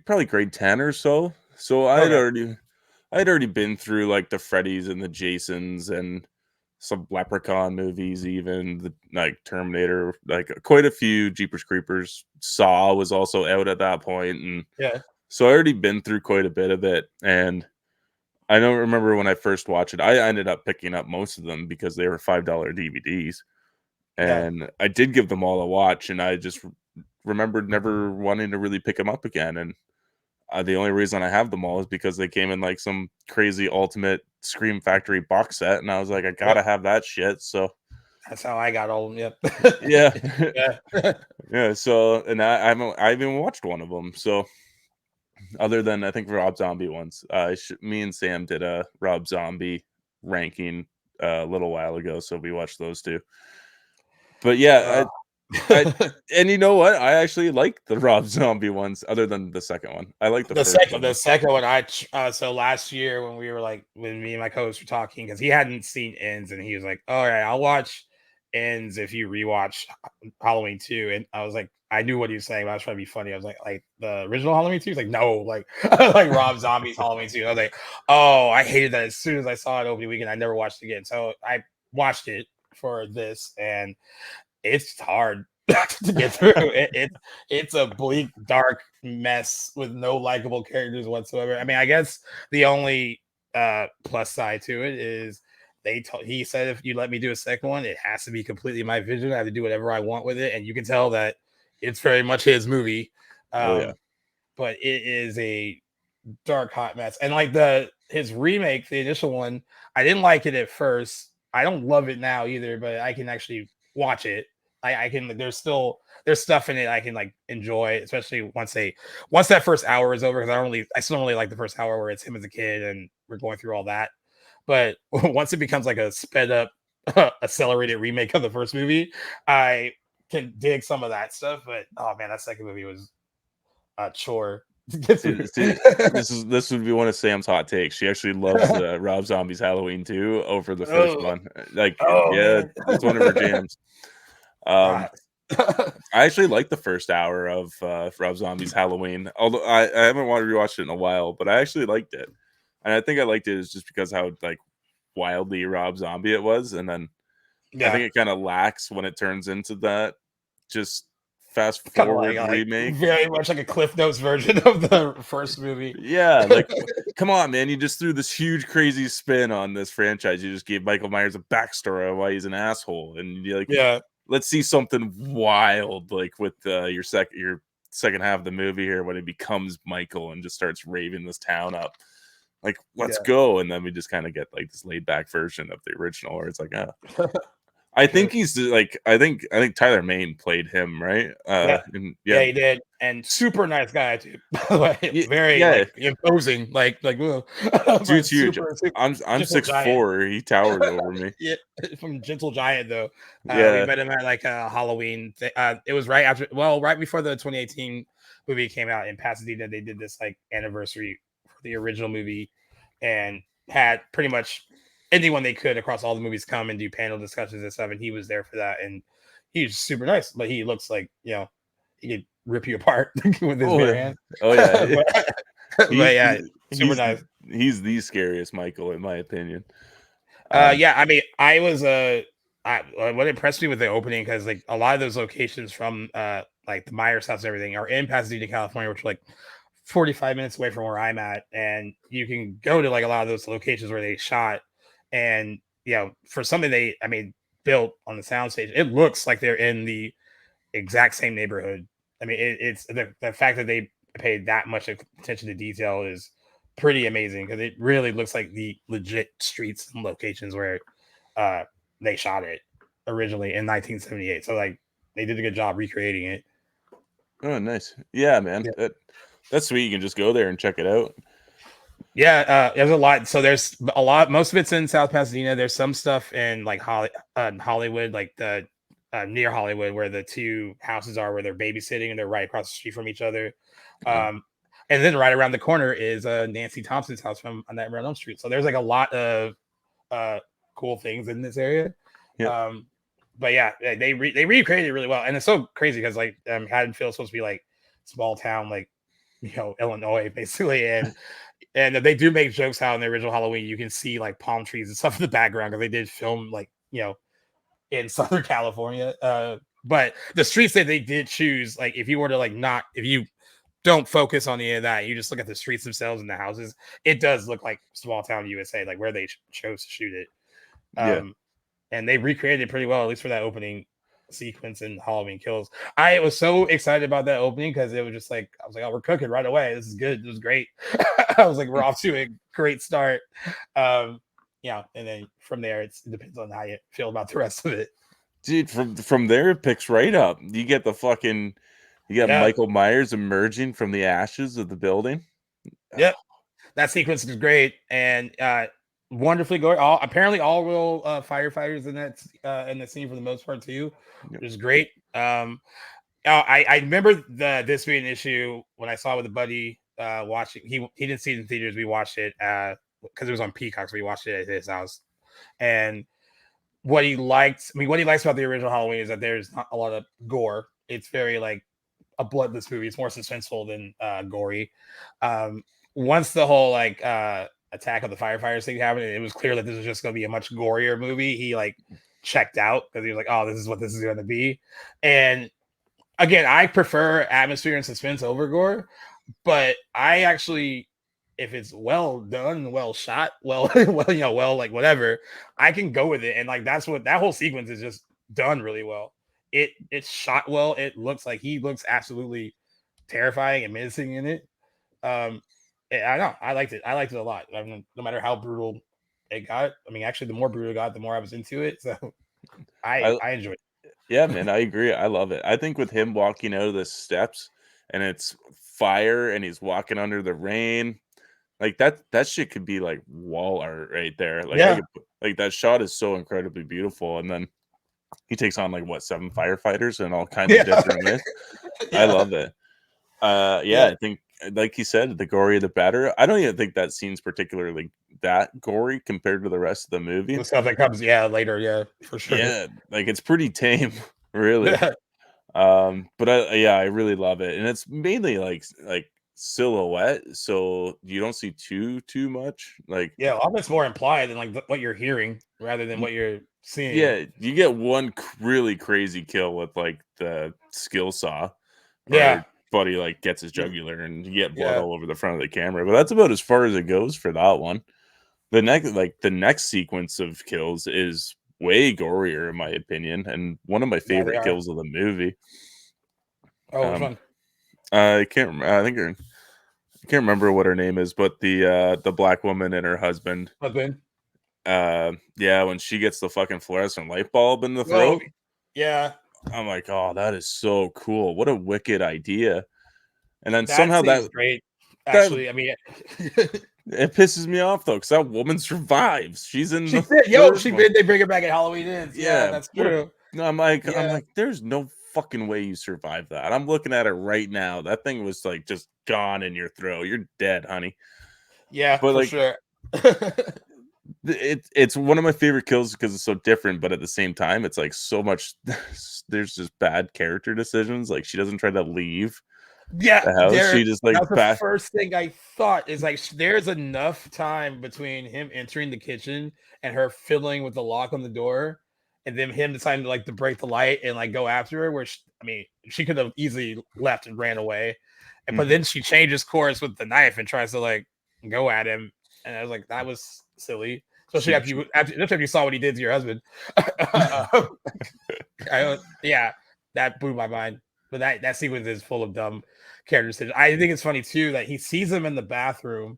probably grade 10 or so. So I'd already been through like the Freddys and the Jasons and some Leprechaun movies, even the like Terminator, like quite a few Jeepers Creepers. Saw was also out at that point, and so I already been through quite a bit of it. And I don't remember when I first watched it. I ended up picking up most of them because they were $5 DVDs, and I did give them all a watch. And I just remembered never wanting to really pick them up again. And the only reason I have them all is because they came in like some crazy ultimate Scream Factory box set, and I was like, I gotta have that shit. So that's how I got all of them. Yep. Yeah. So, and I haven't watched one of them. So, other than I think Rob Zombie ones, me and Sam did a Rob Zombie ranking a little while ago, so we watched those two. But yeah. And you know what? I actually like the Rob Zombie ones, other than the second one. I like the first one. The second one, so last year when we were like, when me and my co-host were talking, because he hadn't seen Ends, and he was like, "All right, I'll watch Ends if you rewatch Halloween 2." And I was like, I knew what he was saying, but I was trying to be funny. I was like the original Halloween 2? He's like, no, like like Rob Zombie's Halloween 2. I was like, oh, I hated that as soon as I saw it opening weekend. I never watched it again. So I watched it for this, and it's hard to get through. It's a bleak, dark mess with no likable characters whatsoever. I mean, I guess the only plus side to it is he said if you let me do a second one, it has to be completely my vision. I have to do whatever I want with it, and you can tell that it's very much his movie. but it is a dark hot mess. And like his remake, the initial one, I didn't like it at first. I don't love it now either, but I can actually watch it. I can. There's stuff in it I can like enjoy, especially once that first hour is over. Because I still don't really like the first hour where it's him as a kid and we're going through all that. But once it becomes like a sped up, accelerated remake of the first movie, I can dig some of that stuff. But oh man, that second movie was a chore. See, this would be one of Sam's hot takes. She actually loves Rob Zombie's Halloween 2 over the first one. Like, yeah, Man. it's one of her jams. I actually like the first hour of Rob Zombie's Halloween, although I haven't wanted to rewatch it in a while, but I actually liked it. And I think I liked it is just because how like wildly Rob Zombie it was, and then I think it kind of lacks when it turns into that just fast forward remake. Very much like a Cliff Notes version of the first movie. Yeah, like come on, man! You just threw this huge, crazy spin on this franchise. You just gave Michael Myers a backstory of why he's an asshole, and you're like, let's see something wild, like with your second half of the movie here when he becomes Michael and just starts raving this town up. Like, let's go, and then we just kind of get like this laid back version of the original, where it's like, I think he's like, I think Tyler Mane played him, right? Yeah, he did, and super nice guy too. Very like, imposing, like dude's huge. I'm 6'4". He towered over me. Yeah, from Gentle Giant though. We met him at like a Halloween. It was right before the 2018 movie came out in Pasadena. They did this like anniversary for the original movie, and had pretty much anyone they could across all the movies come and do panel discussions and stuff, and he was there for that, and he's super nice, but he looks like, you know, he could rip you apart with his bare hands. Oh yeah. but yeah, super nice. He's the scariest Michael in my opinion. Yeah, I mean, what impressed me with the opening, because like a lot of those locations from like the Myers house and everything are in Pasadena, California, which are like 45 minutes away from where I'm at, and you can go to like a lot of those locations where they shot. And you know, for something built on the soundstage, it looks like they're in the exact same neighborhood. I mean, it's the fact that they paid that much attention to detail is pretty amazing, because it really looks like the legit streets and locations where they shot it originally in 1978. So like they did a good job recreating it. Oh, nice. Yeah, man. Yeah. That's sweet. You can just go there and check it out. Yeah, there's a lot. So there's a lot. Most of it's in South Pasadena. There's some stuff in like Hollywood, like the near Hollywood, where the two houses are, where they're babysitting, and they're right across the street from each other. And then right around the corner is Nancy Thompson's house from on that Elm Street. So there's like a lot of cool things in this area. Yeah. But yeah, they recreated it really well, and it's so crazy because like Haddonfield's supposed to be like small town, like, you know, Illinois basically, and they do make jokes how in the original Halloween you can see like palm trees and stuff in the background, because they did film like, you know, in Southern California. But the streets that they did choose, like if you don't focus on any of that, you just look at the streets themselves and the houses, it does look like small town USA, like where they chose to shoot it. And they recreated it pretty well, at least for that opening sequence in Halloween Kills. I was so excited about that opening because it was just like, I was like, oh, we're cooking right away. This is good. This is great. I was like, we're off to a great start. Yeah, and then from there, it depends on how you feel about the rest of it. Dude, from there it picks right up. You get Michael Myers emerging from the ashes of the building. Yep, that sequence is great and wonderfully gory. Apparently all real firefighters in that scene for the most part too, which is great. I remember this being an issue when I saw it with a buddy watching. He didn't see it in theaters. We watched it because it was on Peacock, so we watched it at his house. And what he likes about the original Halloween is that there's not a lot of gore. It's very like a bloodless movie. It's more suspenseful than gory. Once the whole like attack of the firefighters thing happened, it was clear that this was just going to be a much gorier movie. He like checked out because he was like, oh, this is what this is going to be. And again, I prefer atmosphere and suspense over gore, but I actually, if it's well done, well shot, well, like whatever, I can go with it. And like, that's what that whole sequence is just done really well. It's shot well. It looks like he looks absolutely terrifying and menacing in it. I know I liked it. I liked it a lot. I mean, no matter how brutal it got. I mean, actually, the more brutal it got, the more I was into it. So I I enjoyed it. Yeah, man, I agree. I love it. I think with him walking out of the steps and it's fire and he's walking under the rain, like that shit could be like wall art right there. Like I Yeah, could like that shot is so incredibly beautiful. And then he takes on like what, 7 firefighters in all kinds of yeah, different ways. I yeah, love it. Yeah, yeah. I think like he said, the gorier the better. I don't even think that scene's particularly that gory compared to the rest of the movie. The stuff that comes, later, yeah, for sure. Yeah, like it's pretty tame, really. But yeah, I really love it, and it's mainly like silhouette, so you don't see too much. Like, Yeah, all that's more implied than like what you're hearing rather than y- what you're seeing. yeah, you get one really crazy kill with like the skill saw, Yeah, where Buddy like gets his jugular, and you get blood yeah, all over the front of the camera. But that's about as far as it goes for that one. The next sequence of kills is way gorier in my opinion, and one of my yeah, they favorite are. kills of the movie. Oh, which Um, one? I can't remember. I can't remember what her name is, but the black woman and her husband. Husband. Yeah, when she gets the fucking fluorescent light bulb in the Oh, throat, yeah, I'm like, oh, that is so cool. What a wicked idea. And then that somehow scene's that great. that Actually, I mean, it pisses me off though, because that woman survives. She's in she the did. Yo, third she one. did. They bring her back at Halloween Ends. Yeah, Yeah, that's what a true. no, I'm Yeah, like, there's no fucking way you survive that. I'm looking at it right now. That thing was like just gone in your throat. You're dead, honey. yeah, But for like sure. it's one of my favorite kills because it's so different, but at the same time, it's like so much. There's just bad character decisions. Like she doesn't try to leave Yeah, the house. there. She just That like was the back. first thing I thought is like there's enough time between him entering the kitchen and her fiddling with the lock on the door, and then him deciding to like to break the light and like go after her. Where I mean, she could have easily left and ran away, but Mhm. then she changes course with the knife and tries to like go at him, and I was like, that was silly. Especially She, after she just after you saw what he did to your husband. Yeah, that blew my mind. But that sequence is full of dumb character decisions. I think it's funny too that he sees him in the bathroom,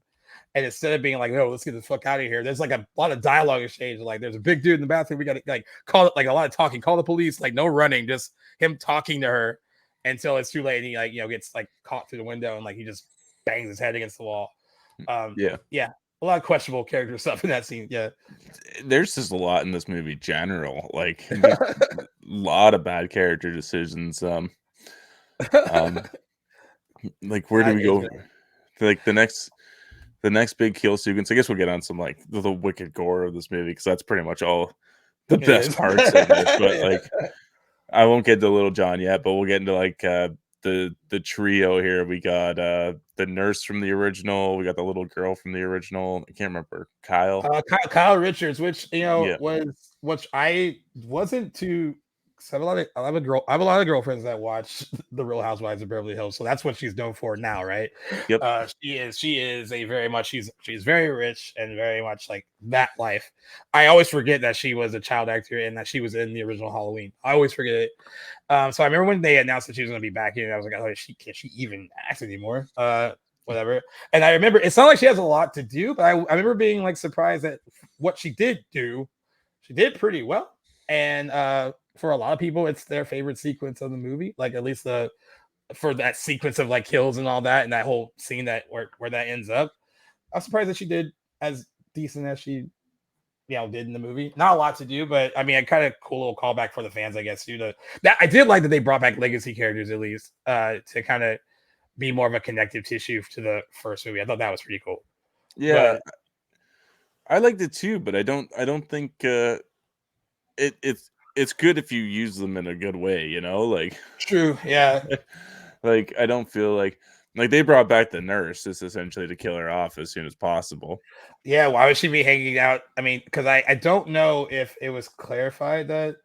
and instead of being like, "No, let's get the fuck out of here," there's like a lot of dialogue exchange. Like, there's a big dude in the bathroom. We got to like call it like a lot of talking. Call the police. Like, no running, just him talking to her until it's too late. And he like gets like caught through the window and like he just bangs his head against the wall. yeah. Yeah, a lot of questionable character stuff in that scene. Yeah, There's just a lot in this movie. General, like there's a lot of bad character decisions. Like where do we go? Like the next big kill sequence. I guess we'll get on some like the wicked gore of this movie because that's pretty much all the it best is. parts of it. But Yeah. like I won't get to Little John yet, but we'll get into like the trio here. We got the nurse from the original, we got the little girl from the original. I can't remember. Kyle. Kyle Richards, which Yeah. was which I wasn't too. 'Cause I have a lot of girlfriends that watch The Real Housewives of Beverly Hills, so that's what she's known for now, right? Yep. She is a very much she's very rich and very much like that life. I always forget that she was a child actor and that she was in the original Halloween. I always forget it. So I remember when they announced that she was going to be back in, I was like, oh, can she even act anymore? Whatever. And I remember it's not like she has a lot to do, but I remember being like surprised at what she did do. She did pretty well. And for a lot of people, it's their favorite sequence of the movie. Like at least for that sequence of like kills and all that, and that whole scene that where that ends up. I'm surprised that she did as decent as she did in the movie. Not a lot to do, but I mean, a kind of cool little callback for the fans, I guess, too. That I did like that they brought back legacy characters at least to kind of be more of a connective tissue to the first movie. I thought that was pretty cool. Yeah, But I liked it too, but I don't think it's good if you use them in a good way, like true, yeah. like I don't feel like they brought back the nurse just essentially to kill her off as soon as possible. Yeah, why would she be hanging out? I mean, because I don't know if it was clarified that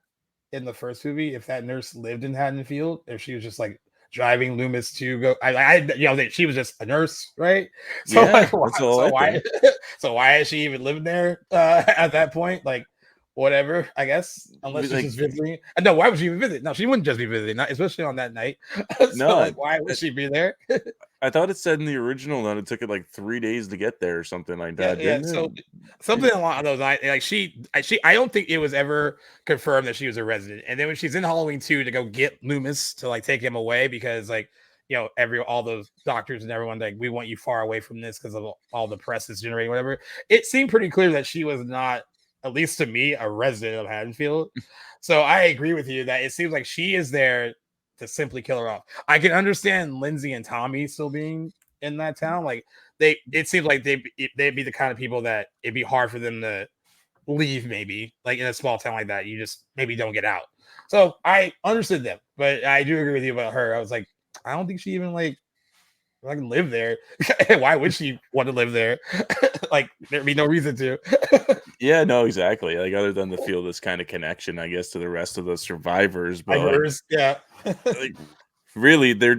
in the first movie if that nurse lived in Haddonfield, if she was just like driving Loomis to go. That she was just a nurse, right? So Yeah, like, that's all I think. so why is she even living there at that point? Like, whatever, I guess, unless she's Like, just visiting. No, why would she even visit? No, she wouldn't just be visiting, not especially on that night. So, no, like, why would she be there? I thought it said in the original that it took it like 3 days to get there or something like Yeah, that, yeah. didn't So it? something along those lines. Like I don't think it was ever confirmed that she was a resident. And then when she's in Halloween 2 to go get Loomis to like take him away because like all those doctors and everyone like we want you far away from this because of all the press that's generating whatever. It seemed pretty clear that she was not, at least to me, a resident of Haddonfield. So I agree with you that it seems like she is there to simply kill her off. I can understand Lindsay and Tommy still being in that town. Like it seems like they'd be the kind of people that it'd be hard for them to leave, maybe like in a small town like that. You just maybe don't get out. So I understood them, but I do agree with you about her. I was like, I don't think she even like live there. Why would she want to live there? Like there'd be no reason to. Yeah, no, exactly. Like other than to feel this kind of connection, I guess, to the rest of the survivors, but like, Yeah. like really, they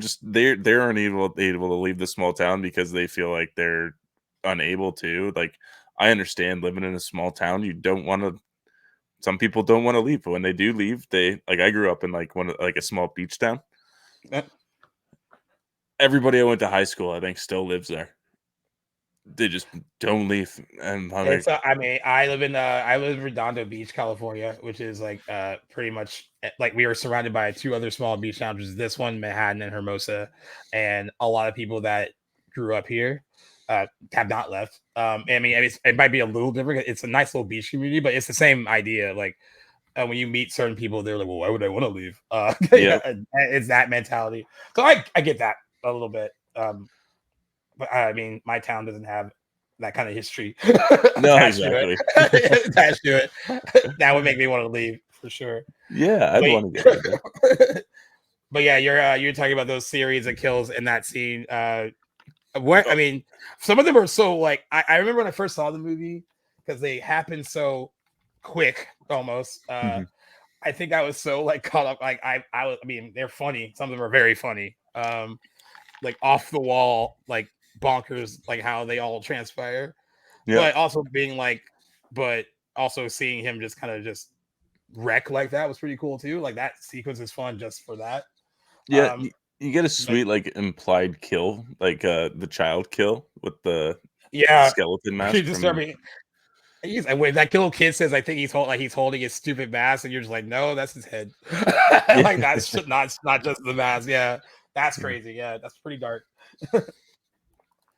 aren't able to leave the small town because they feel like they're unable to. Like, I understand living in a small town, you don't want to. Some people don't want to leave, but when they do leave, they like. I grew up in like like a small beach town. Everybody I went to high school, I think, still lives there. They just don't leave, and I'm like, I mean, I live in Redondo Beach, California, which is like pretty much like we are surrounded by two other small beach towns, which is this one, Manhattan and Hermosa, and a lot of people that grew up here have not left. I mean, it might be a little different. It's a nice little beach community, but it's the same idea. Like when you meet certain people, they're like, "Well, why would I want to leave?" yeah, It's that mentality. So I get that a little bit. But I mean, my town doesn't have that kind of history no, attached to exactly. it. Attached to it, that would make me want to leave for sure. Yeah, I'd But, want to get out there. but yeah, you're talking about those series of kills in that scene. What I mean, some of them are so like I remember when I first saw the movie because they happened so quick almost. Mhm. I think I was so like caught up. Like I mean, they're funny. Some of them are very funny. Like off the wall, like bonkers, like how they all transpire. Yeah, But also being like, but also seeing him just kind of just wreck like that was pretty cool too. Like that sequence is fun just for that. yeah. Um, You get a but sweet like implied kill, like the child kill with the yeah, skeleton pretty mask from. disturbing. When that little kid says, "I think he's holding his stupid mask," and you're just like, "No, that's his head." Yeah. Like that's not just the mask. Yeah, that's crazy. Yeah, that's pretty dark.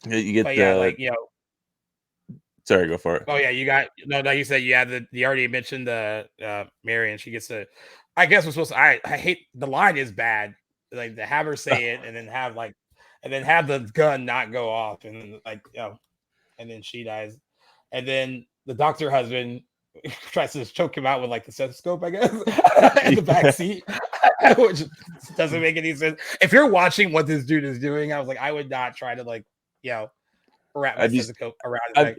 Yeah, you get But yeah, the. like Sorry, go for it. oh yeah, you got no. You said you had you already mentioned the Marion. She gets to. I guess we're supposed to. I hate the line is bad. Like to have her say it and then have the gun not go off and like and then she dies, and then the doctor husband tries to choke him out with like the stethoscope, I guess, in the back Yeah. seat, which doesn't make any sense. If you're watching what this dude is doing, I was like, I would not try to like wrap my I'd be, stethoscope around his I'd,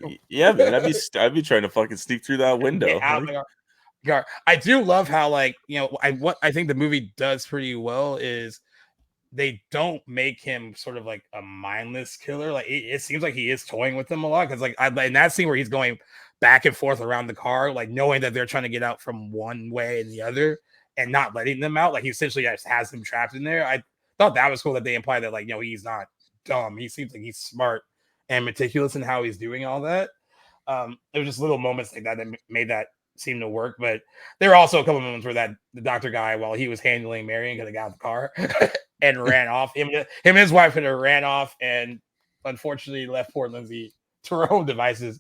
neck. yeah, man, I'd be trying to fucking sneak through that Get window. out of the I do love how like what I think the movie does pretty well is they don't make him sort of like a mindless killer. Like it seems like he is toying with them a lot because like in that scene where he's going back and forth around the car, like knowing that they're trying to get out from one way and the other and not letting them out, like he essentially just has them trapped in there. I thought that was cool that they imply that like he's not dumb. He seems like he's smart and meticulous in how he's doing all that. There was just little moments like that that made that seem to work, but there were also a couple of moments where the doctor guy, while he was handling Marion, because they got out of the car and ran off. Him and his wife had ran off, and unfortunately left poor Lindsay to her own devices.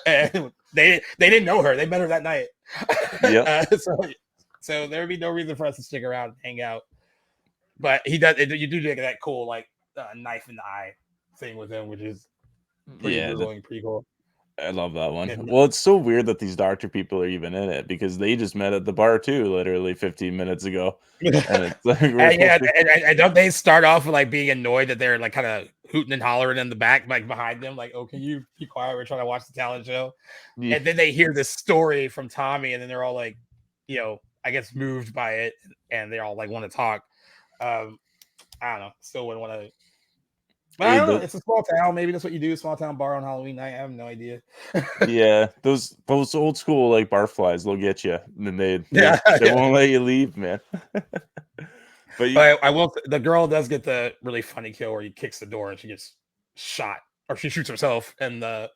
And they didn't know her; they met her that night. Yep. So there would be no reason for us to stick around and hang out. But he does. You do get that cool like knife in the eye thing with him, which is pretty Yeah, brutal and pretty cool. I love that one. And, Well, it's so weird that these doctor people are even in it because they just met at the bar too, literally 15 minutes ago. And it's like and don't they start off with like being annoyed that they're like kind of hooting and hollering in the back, like behind them, like, "Oh, can you be quiet? We're trying to watch the talent show." Yeah. And then they hear this story from Tommy, and then they're all like, I guess moved by it, and they all like want to talk. I don't know. Still wouldn't want to. But I don't know. It's a small town. Maybe that's what you do. Small town bar on Halloween night. I have no idea. Yeah, those old school like barflies, they'll get you, and then they won't let you leave, man. But I will. The girl does get the really funny kill where he kicks the door and she gets shot, or she shoots herself in the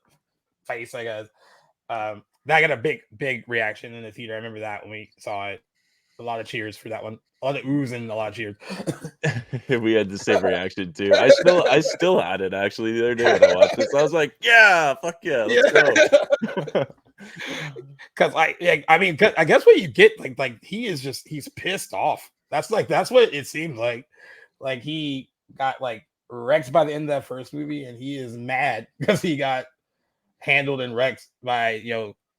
face, I guess. That got a big reaction in the theater. I remember that when we saw it. A lot of cheers for that one. A lot of oohs and a lot of cheers. we had the same reaction too. I still had it actually the other day when I watched this. I was like, yeah, fuck yeah, let's go. Because I mean, I guess what you get, like he's pissed off. That's what it seems like. Like he got like wrecked by the end of that first movie, and he is mad because he got handled and wrecked by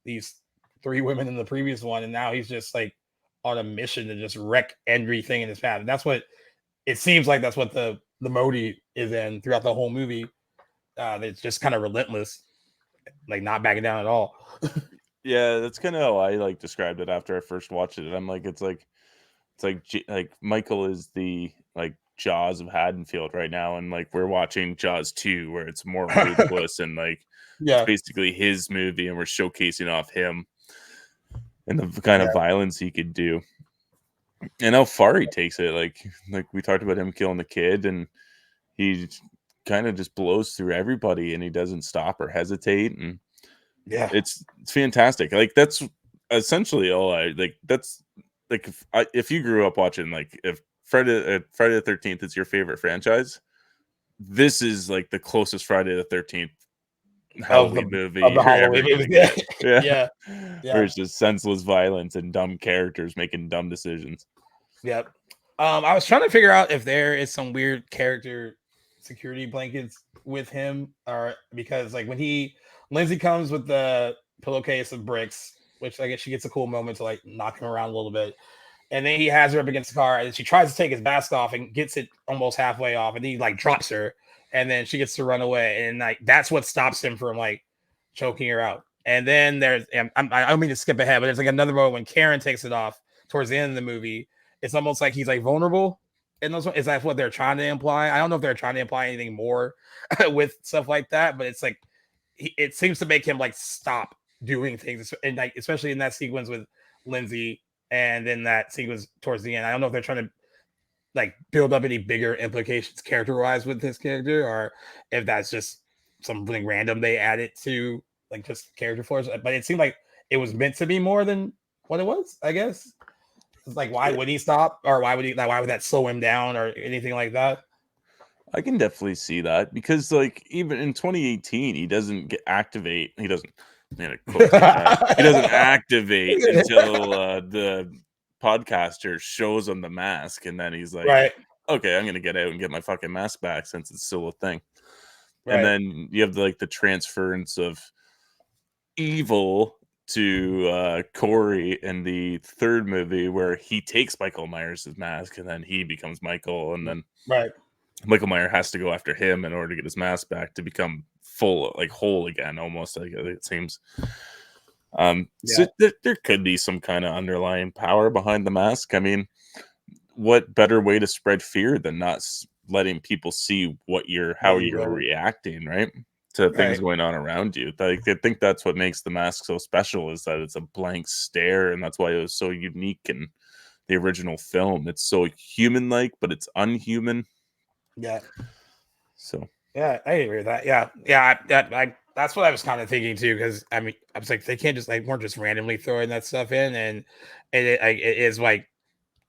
these 3 women in the previous one, and now he's just like on a mission to just wreck everything in his path. And that's what it seems like. That's what the Modi is in throughout the whole movie. It's just kind of relentless, like not backing down at all. Yeah, that's kind of how I like described it after I first watched it. I'm like, it's like Michael is the like Jaws of Haddonfield right now, and like we're watching Jaws 2, where it's more ruthless and like it's basically his movie, and we're showcasing off him and the kind of violence he could do and how far he takes it. Like we talked about him killing the kid, and he kind of just blows through everybody, and he doesn't stop or hesitate. And it's fantastic. Like that's essentially all I like. That's like if you grew up watching, like if Friday the 13th is your favorite franchise, this is like the closest Friday the 13th Halloween movie. Of the Halloween movie. Yeah. Where it's just senseless violence and dumb characters making dumb decisions. Yep. I was trying to figure out if there is some weird character security blankets with him, or because like when Lindsay comes with the pillowcase of bricks, which I guess she gets a cool moment to like knock him around a little bit. And then he has her up against the car, and she tries to take his mask off and gets it almost halfway off, and he like drops her, and then she gets to run away, and like that's what stops him from like choking her out. And then I don't mean to skip ahead, but there's like another moment when Karen takes it off towards the end of the movie. It's almost like he's like vulnerable. And is that what they're trying to imply? I don't know if they're trying to imply anything more with stuff like that, but it's like it seems to make him like stop doing things, and like especially in that sequence with Lindsay. And then that sequence towards the end, I don't know if they're trying to like build up any bigger implications character-wise with this character, or if that's just something random they added to like just character force. But it seemed like it was meant to be more than what it was, I guess. It's like, why would he stop, or why would that slow him down, or anything like that? I can definitely see that, because like even in 2018, he doesn't activate. He doesn't. He doesn't activate until the podcaster shows him the mask, and then he's like, right, okay, I'm gonna get out and get my fucking mask back since it's still a thing. Right. And then you have like the transference of evil to Corey in the third movie, where he takes Michael Myers' mask, and then he becomes Michael, and then Michael Myers has to go after him in order to get his mask back to become full, like whole again, almost, like it seems. So there could be some kind of underlying power behind the mask. I mean, what better way to spread fear than not letting people see how you're reacting, right, to things going on around you? Like, I think that's what makes the mask so special, is that it's a blank stare, and that's why it was so unique in the original film. It's so human-like, but it's unhuman. Yeah. So. Yeah, I agree with that. Yeah. That's what I was kind of thinking too, because I mean, I was like, they can't just weren't just randomly throwing that stuff in, and it is like,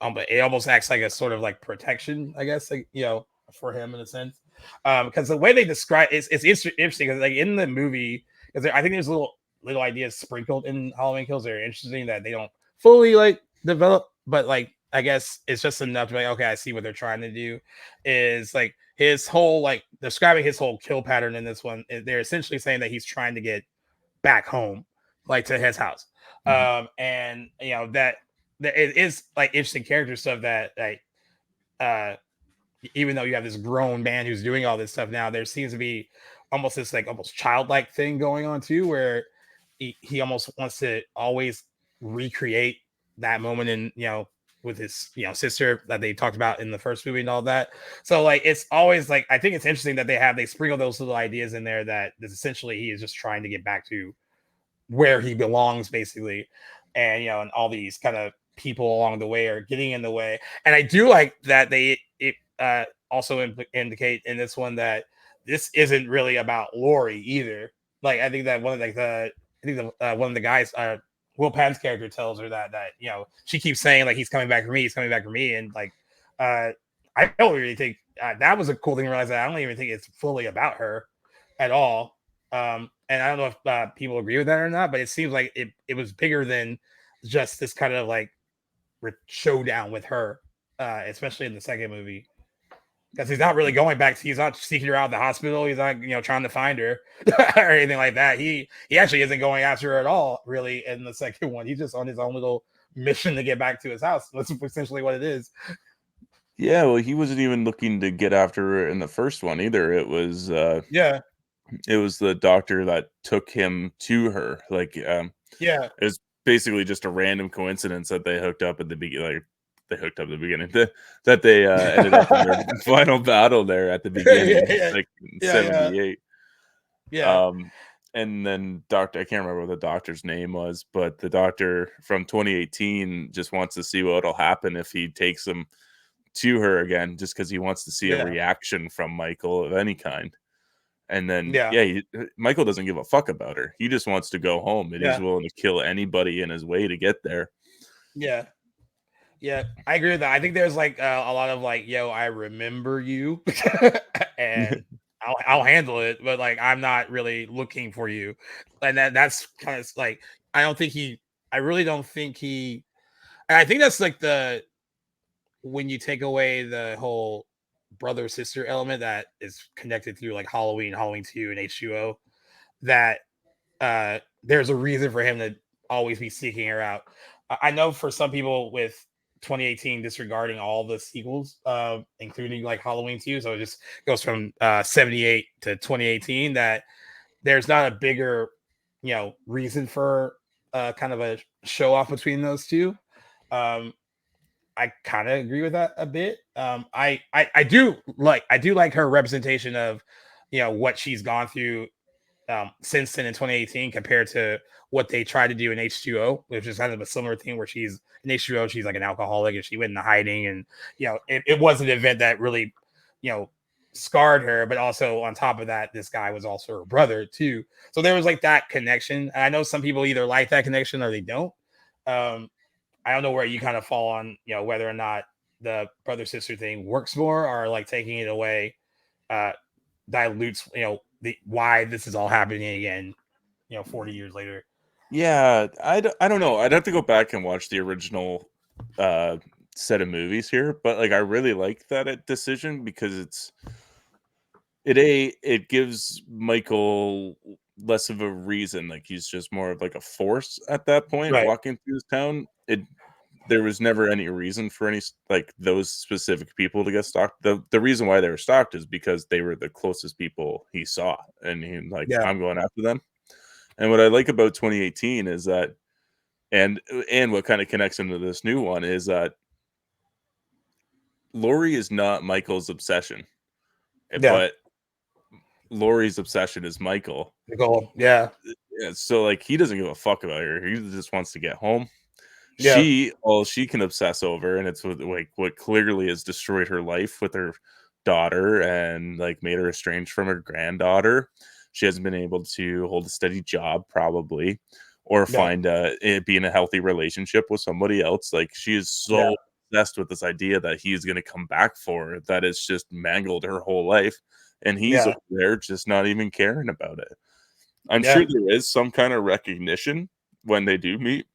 it almost acts like a sort of like protection, I guess, like for him in a sense, because the way they describe it's interesting, because like in the movie, because I think there's little ideas sprinkled in Halloween Kills that are interesting that they don't fully like develop, but like I guess it's just enough to be like, okay, I see what they're trying to do. Is like his whole like describing his whole kill pattern in this one. They're essentially saying that he's trying to get back home, like to his house. And that it is like interesting character stuff that like even though you have this grown man who's doing all this stuff now, there seems to be almost this like almost childlike thing going on too, where he almost wants to always recreate that moment in with his sister that they talked about in the first movie and all that. So like it's always like I think it's interesting that they sprinkle those little ideas in there that is essentially he is just trying to get back to where he belongs basically, and and all these kind of people along the way are getting in the way. And I do like that it also indicate in this one that this isn't really about Lori either. Like I think that one of the guys Will Penn's character tells her that she keeps saying like he's coming back for me, he's coming back for me, and like uh I don't really think that was a cool thing to realize that I don't even think it's fully about her at all. And I don't know if people agree with that or not, but it seems like it was bigger than just this kind of like showdown with her, especially in the second movie. Because he's not really going back. He's not seeking her out of the hospital. He's not, trying to find her or anything like that. He actually isn't going after her at all, really, in the second one. He's just on his own little mission to get back to his house. That's essentially what it is. Yeah, well, he wasn't even looking to get after her in the first one either. It was Yeah. it was the doctor that took him to her. Like, Yeah. it was basically just a random coincidence that they hooked up at the beginning. Like, they hooked up at the beginning. That they ended up in their final battle there at the beginning, like in '78. Yeah. And then I can't remember what the doctor's name was, but the doctor from 2018 just wants to see what'll happen if he takes him to her again, just because he wants to see a reaction from Michael of any kind. And then, Michael doesn't give a fuck about her. He just wants to go home, and he's willing to kill anybody in his way to get there. Yeah. Yeah, I agree with that. I think there's like a lot of like, yo, I remember you and I'll handle it, but like I'm not really looking for you. And that's kind of like I really don't think he and I think that's like when you take away the whole brother sister element that is connected through like Halloween 2 and H2O, that there's a reason for him to always be seeking her out. I know for some people with 2018 disregarding all the sequels, including like Halloween 2, so it just goes from 78 to 2018, that there's not a bigger reason for kind of a show off between those two. I kind of agree with that a bit. I do like her representation of what she's gone through since then in 2018 compared to what they tried to do in H2O, which is kind of a similar thing where she's in H2O, she's like an alcoholic and she went into hiding, and it was an event that really scarred her, but also on top of that, this guy was also her brother too. So there was like that connection. And I know some people either like that connection or they don't. I don't know where you kind of fall on whether or not the brother sister thing works more, or like taking it away dilutes why this is all happening again 40 years later. Yeah, I don't know. I'd have to go back and watch the original set of movies here, but like I really like that decision because it gives Michael less of a reason. Like he's just more of like a force at that point, walking through this town. There was never any reason for any like those specific people to get stalked. The reason why they were stalked is because they were the closest people he saw, and he like, I'm going after them. And what I like about 2018 is that, and what kind of connects into this new one is that Lori is not Michael's obsession, but Lori's obsession is Michael. Yeah. So like he doesn't give a fuck about her. He just wants to get home. She can obsess over, and it's what clearly has destroyed her life with her daughter and like made her estranged from her granddaughter. She hasn't been able to hold a steady job probably, or find be in a healthy relationship with somebody else. Like she is so obsessed with this idea that he's going to come back for her that it's just mangled her whole life, and he's over there just not even caring about it. I'm sure there is some kind of recognition when they do meet.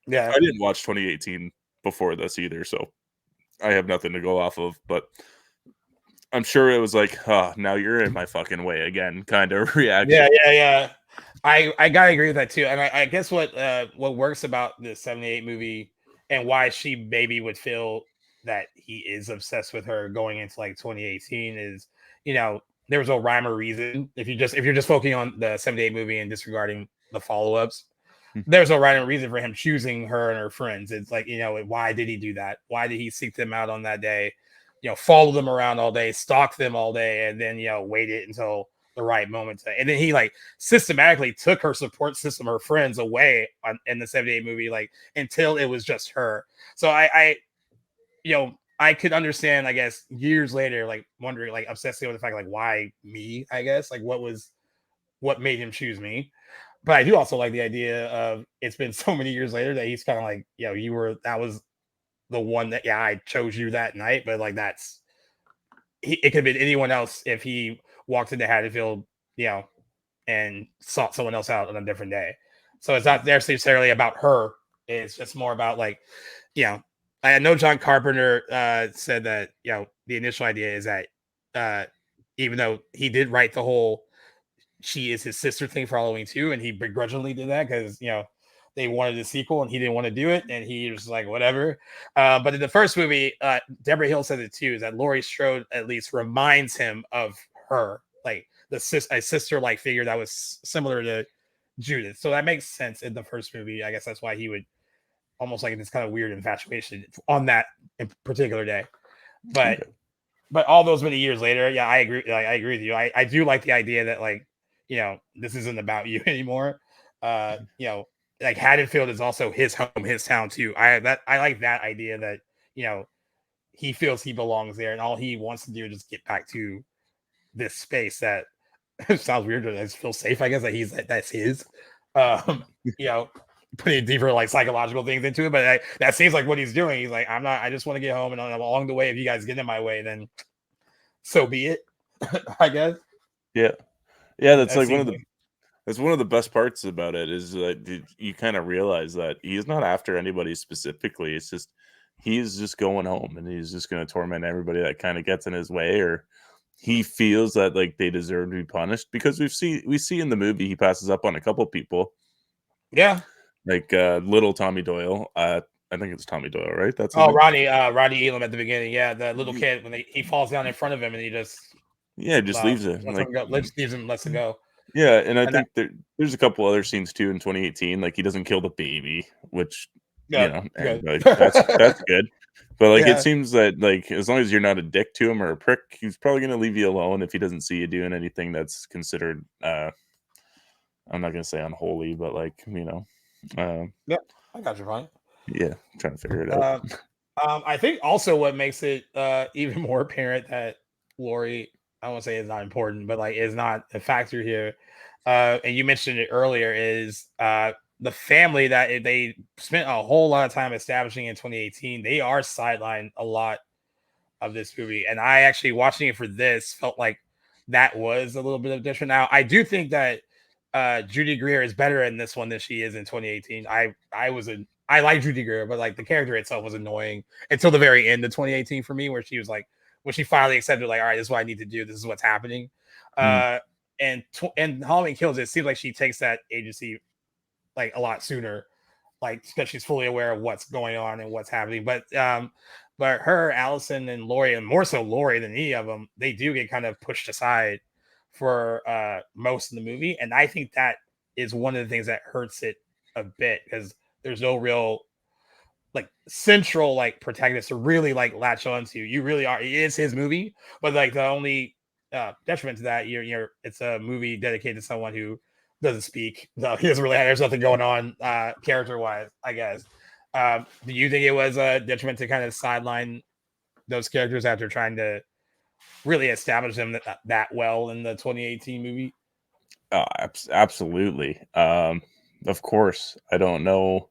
Yeah, I didn't watch 2018 before this either, so I have nothing to go off of, but I'm sure it was like, now you're in my fucking way again, kind of reaction. Yeah. I gotta agree with that too. And I guess what works about the 78 movie and why she maybe would feel that he is obsessed with her going into like 2018 is, there was no rhyme or reason. If you're just focusing on the 78 movie and disregarding the follow-ups, there's no rhyme or reason for him choosing her and her friends. It's like, why did he do that? Why did he seek them out on that day? Follow them around all day, stalk them all day, and then waited until the right moment. And then he like systematically took her support system, her friends away in the 78 movie, like until it was just her. So I could understand, I guess, years later, like wondering, like obsessing with the fact, like, why me? I guess, like, what made him choose me? But I do also like the idea of it's been so many years later that he's kind of like, that was the one that, I chose you that night, but like it could have been anyone else if he walked into Haddonfield, and sought someone else out on a different day. So it's not necessarily about her. It's just more about like, I know John Carpenter said that, the initial idea is that even though he did write the whole she is his sister thing for Halloween 2, and he begrudgingly did that because, they wanted a sequel and he didn't want to do it, and he was like, whatever. But in the first movie, Deborah Hill said it too, is that Laurie Strode at least reminds him of her, like a sister-like figure that was similar to Judith. So that makes sense in the first movie. I guess that's why he would almost like this kind of weird infatuation on that particular day. But all those many years later, yeah, I agree. I agree with you. I do like the idea that, like, this isn't about you anymore. Like Haddonfield is also his home, his town too. I like that idea that, he feels he belongs there, and all he wants to do is just get back to this space that sounds weird, but I just feel safe. I guess that that's his. Putting deeper like psychological things into it, but that seems like what he's doing. He's like, I just want to get home, and along the way, if you guys get in my way, then so be it. I guess. Yeah, that's like that's one of the best parts about it, is that you kind of realize that he's not after anybody specifically. It's just he's just going home, and he's just going to torment everybody that kind of gets in his way, or he feels that like they deserve to be punished, because we see in the movie he passes up on a couple people. Yeah. Like little Tommy Doyle. I think it's Tommy Doyle, right? That's Ronnie Elam at the beginning. Yeah, the little kid when he falls down in front of him and he just leaves it. Leaves him, lets him go. Yeah, and I think there's a couple other scenes too in 2018. Like he doesn't kill the baby, which like, that's good. But like it seems that like as long as you're not a dick to him or a prick, he's probably gonna leave you alone if he doesn't see you doing anything that's considered I'm not gonna say unholy, but like Yep, I got your point. Yeah, I'm trying to figure it out. I think also what makes it even more apparent that Laurie, I won't say is not important, but like is not a factor here. And you mentioned it earlier, is the family that they spent a whole lot of time establishing in 2018. They are sidelined a lot of this movie, and I actually watching it for this felt like that was a little bit of different. Now, I do think that Judy Greer is better in this one than she is in 2018. I like Judy Greer, but like the character itself was annoying until the very end of 2018 for me, where she was like, when she finally accepted, like, all right, this is what I need to do. This is what's happening. And Halloween Kills, it seems like she takes that agency like a lot sooner, like because she's fully aware of what's going on and what's happening. But her, Allison, and Laurie, and more so Laurie than any of them, they do get kind of pushed aside for most of the movie, and I think that is one of the things that hurts it a bit, because there's no real like central like protagonist to really like latch on to. You really are, it is his movie, but like the only detriment to that, it's a movie dedicated to someone who doesn't speak. No, he doesn't really there's nothing going on character wise, I guess. Do you think it was a detriment to kind of sideline those characters after trying to really establish them that well in the 2018 movie? Absolutely. Of course, I don't know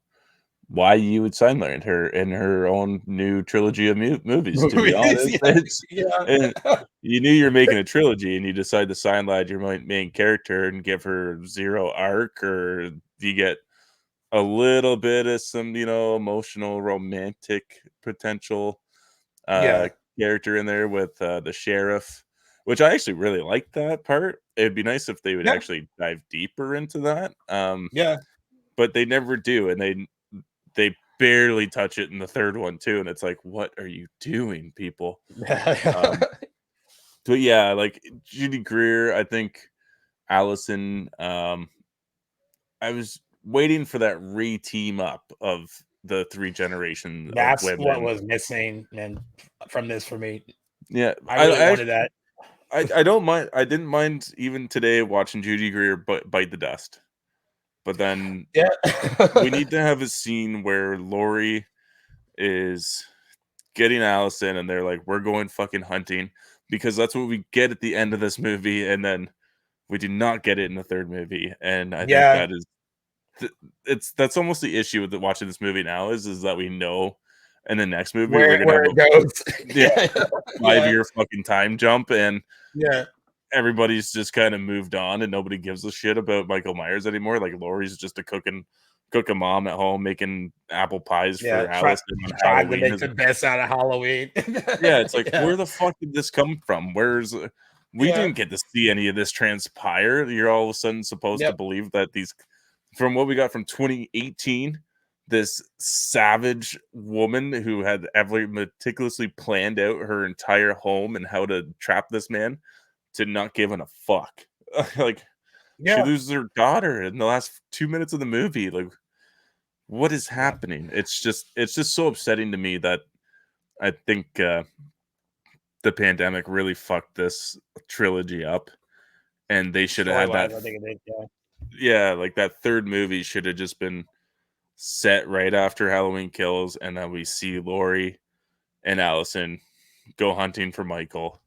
why you would sideline her in her own new trilogy of movies. To be honest, and you knew you're making a trilogy, and you decide to sideline your main character and give her zero arc, or you get a little bit of some, emotional, romantic potential character in there with the sheriff, which I actually really like that part. It'd be nice if they would actually dive deeper into that. But they never do, and they barely touch it in the third one too, and it's like, what are you doing, people? But yeah, like Judy Greer, I think Allison, I was waiting for that re-team up of the three generations of That's women. what was missing, and from this for me. Yeah, I really wanted that. I don't mind. I didn't mind even today watching Judy Greer bite the dust. But then Yeah. we need to have a scene where Laurie is getting Allison and they're like, we're going fucking hunting, because that's what we get at the end of this movie. And then we do not get it in the third movie. And I think that is, that's almost the issue with watching this movie now is that we know in the next movie we're going to have it goes. a 5-year fucking time jump. And Yeah. everybody's just kind of moved on and nobody gives a shit about Michael Myers anymore. Like Laurie's just a cooking mom at home making apple pies for Allison on trying to Halloween. make the best out of Halloween. Yeah, it's like, where the fuck did this come from? We didn't get to see any of this transpire. You're all of a sudden supposed to believe that from what we got from 2018, this savage woman who had meticulously planned out her entire home and how to trap this man, to not giving a fuck. Like, she loses her daughter in the last 2 minutes of the movie. Like, what is happening? It's just so upsetting to me that I think the pandemic really fucked this trilogy up, and they should have had that. I think it did, yeah, like that third movie should have just been set right after Halloween Kills, and then we see Laurie and Allison go hunting for Michael.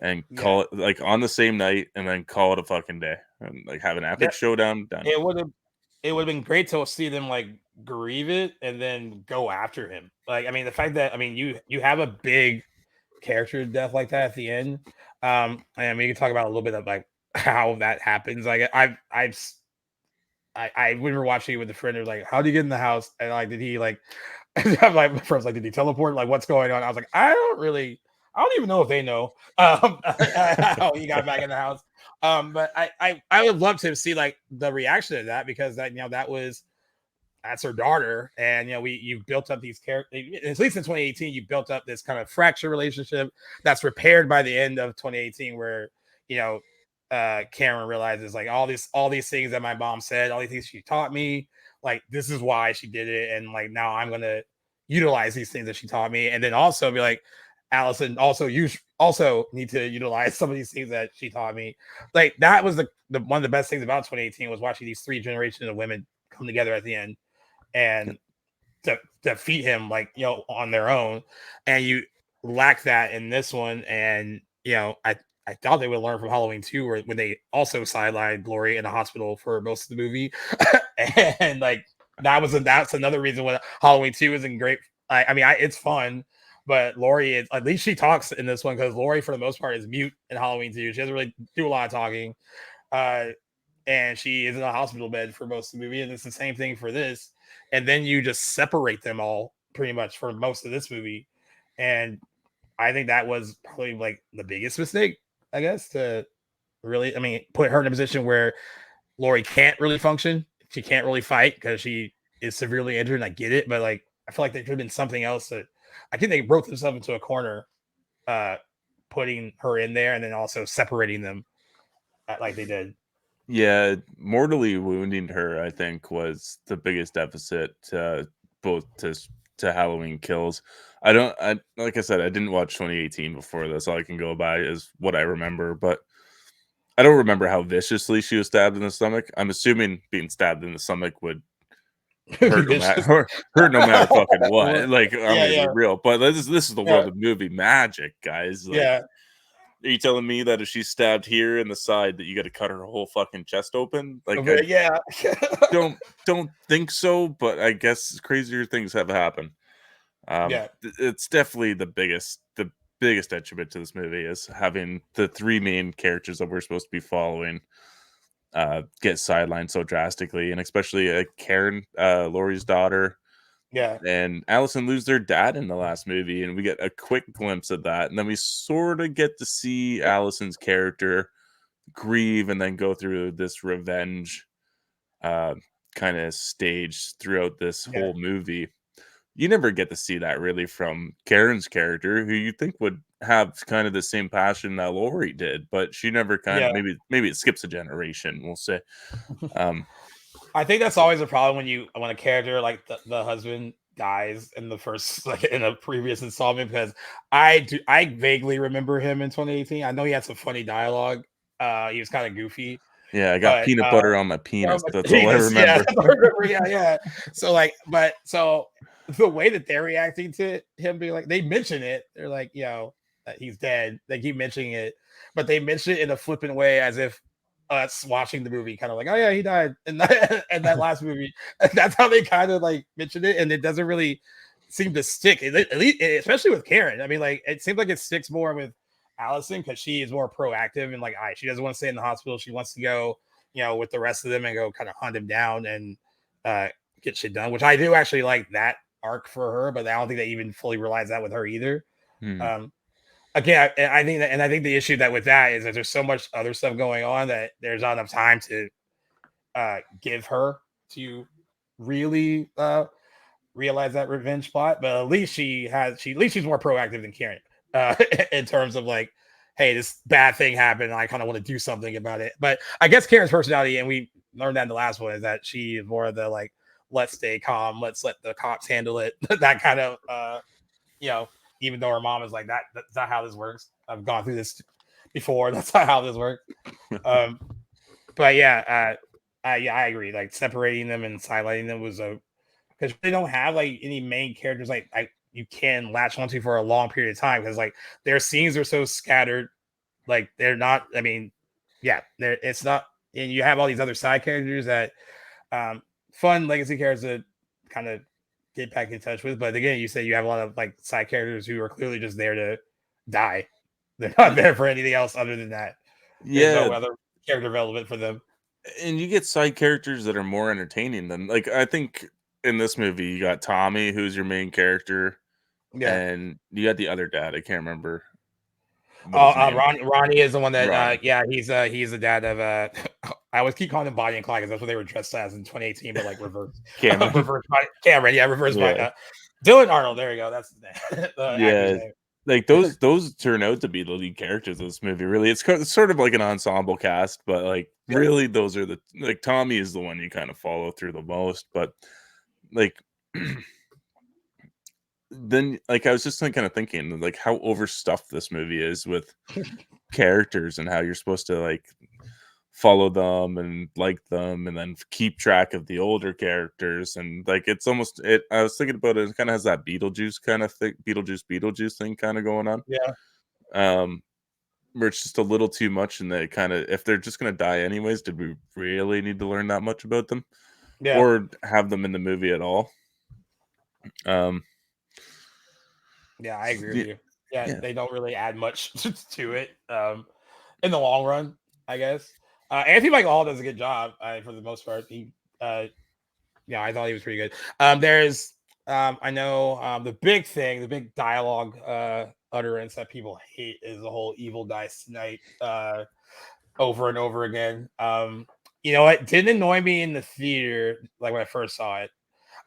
And call it like on the same night, and then call it a fucking day, and like have an epic showdown. Done. It would have been great to see them like grieve it and then go after him. Like, I mean, the fact that you have a big character death like that at the end. And we can talk about a little bit of like how that happens. Like, I remember watching it with a friend. Who was like, "How did he get in the house?" And like, did he like? I'm like, my friend's like, "Did he teleport? Like, what's going on?" I was like, I don't even know if they know how he got back in the house. But I would love to see like the reaction to that, because that that's her daughter, and you built up these characters. At least in 2018, you built up this kind of fractured relationship that's repaired by the end of 2018, where Karen realizes like all these things that my mom said, all these things she taught me, like this is why she did it, and like now I'm gonna utilize these things that she taught me, and then also be like, Allison, you also need to utilize some of these things that she taught me. Like that was the one of the best things about 2018 was watching these three generations of women come together at the end and to defeat him on their own. And you lack that in this one. And I thought they would learn from Halloween 2, when they also sidelined Glory in the hospital for most of the movie. And like that's another reason why Halloween 2 isn't great. It's fun. But Laurie is, at least she talks in this one, because Laurie, for the most part, is mute in Halloween 2. She doesn't really do a lot of talking. And she is in a hospital bed for most of the movie. And it's the same thing for this. And then you just separate them all pretty much for most of this movie. And I think that was probably like the biggest mistake, I guess, to really, put her in a position where Laurie can't really function. She can't really fight because she is severely injured. And I get it. But like, I feel like there could have been something else that I think they wrote themselves into a corner, putting her in there and then also separating them like they did. Yeah, mortally wounding her, I think, was the biggest deficit both to Halloween Kills. Like I said, I didn't watch 2018 before this. All I can go by is what I remember, but I don't remember how viciously she was stabbed in the stomach. I'm assuming being stabbed in the stomach would hurt no matter fucking what. Like, I'm gonna be real, but this is the world of movie magic, guys. Like, are you telling me that if she's stabbed here in the side that you got to cut her whole fucking chest open? Like, don't think so, but I guess crazier things have happened. It's definitely the biggest detriment to this movie is having the three main characters that we're supposed to be following get sidelined so drastically, and especially Karen, Laurie's daughter, and Allison lose their dad in the last movie, and we get a quick glimpse of that, and then we sort of get to see Allison's character grieve and then go through this revenge kind of stage throughout this whole movie. You never get to see that really from Karen's character, who you think would have kind of the same passion that Laurie did, but she never maybe it skips a generation, we'll say. I think that's always a problem when a character like the husband dies in the first like in a previous installment because I vaguely remember him in 2018. I know he had some funny dialogue. He was kind of goofy, Yeah, I got but peanut butter on my oh penis. my That's all I penis, yeah, remember. that's what I remember, yeah, yeah. So like, but so the way that they're reacting to him being like, they mention it, they're like, that he's dead. They keep mentioning it, but they mention it in a flippant way as if us watching the movie, kind of like, oh yeah, he died in that last movie. That's how they kind of like mention it, and it doesn't really seem to stick. At least, especially with Karen. I mean, like it seems like it sticks more with Allison because she is more proactive and like, she doesn't want to stay in the hospital. She wants to go, with the rest of them and go kind of hunt him down and uh, get shit done. Which I do actually like that arc for her, but I don't think they even fully realize that with her either. Hmm. Again, I think that, and I think the issue that with that is that there's so much other stuff going on that there's not enough time to give her to really realize that revenge plot. But at least at least she's more proactive than Karen in terms of like, hey, this bad thing happened, and I kind of want to do something about it. But I guess Karen's personality, and we learned that in the last one, is that she is more of the like, let's stay calm, let's let the cops handle it, that kind of you know, even though her mom is like, that's not how this works. I've gone through this before. That's not how this works. Um, but yeah, I agree. Like separating them and highlighting them was because they don't have like any main characters like you can latch onto for a long period of time because like their scenes are so scattered. Like they're not. I mean, yeah, it's not. And you have all these other side characters that fun legacy characters that kind of get back in touch with. But again, you say you have a lot of like side characters who are clearly just there to die. They're not there for anything else other than that. There's Yeah, no other character development for them. and you get side characters that are more entertaining than like I think in this movie you got Tommy, who's your main character, Yeah. and you got the other dad. I can't remember what his name. Ronnie is the one that Ronnie. he's the dad of I always keep calling him Bonnie and Clyde because that's what they were dressed as in 2018, but like reverse Cameron. Cameron, yeah, reverse Yeah. Dylan Arnold. There you go. That's his name. The actor's Yeah, name. like those turn out to be the lead characters of this movie. Really, it's sort of like an ensemble cast, but like Yeah. really, those are the like Tommy is the one you kind of follow through the most. But like then, like I was just kind of thinking like how overstuffed this movie is with characters and how you're supposed to like follow them and like them and then keep track of the older characters and like it's almost it I was thinking about it, it kind of has that Beetlejuice kind of thing, Beetlejuice thing kind of going on. Yeah. Where it's just a little too much and they kind of if they're just going to die anyways, did we really need to learn that much about them Yeah. or have them in the movie at all? Yeah, I agree with you. Yeah, yeah. they don't really add much to it in the long run, I guess. Anthony Michael Hall does a good job for the most part. He, I thought he was pretty good. There's, I know the big dialogue utterance that people hate is the whole "evil dies tonight" over and over again. It didn't annoy me in the theater like when I first saw it.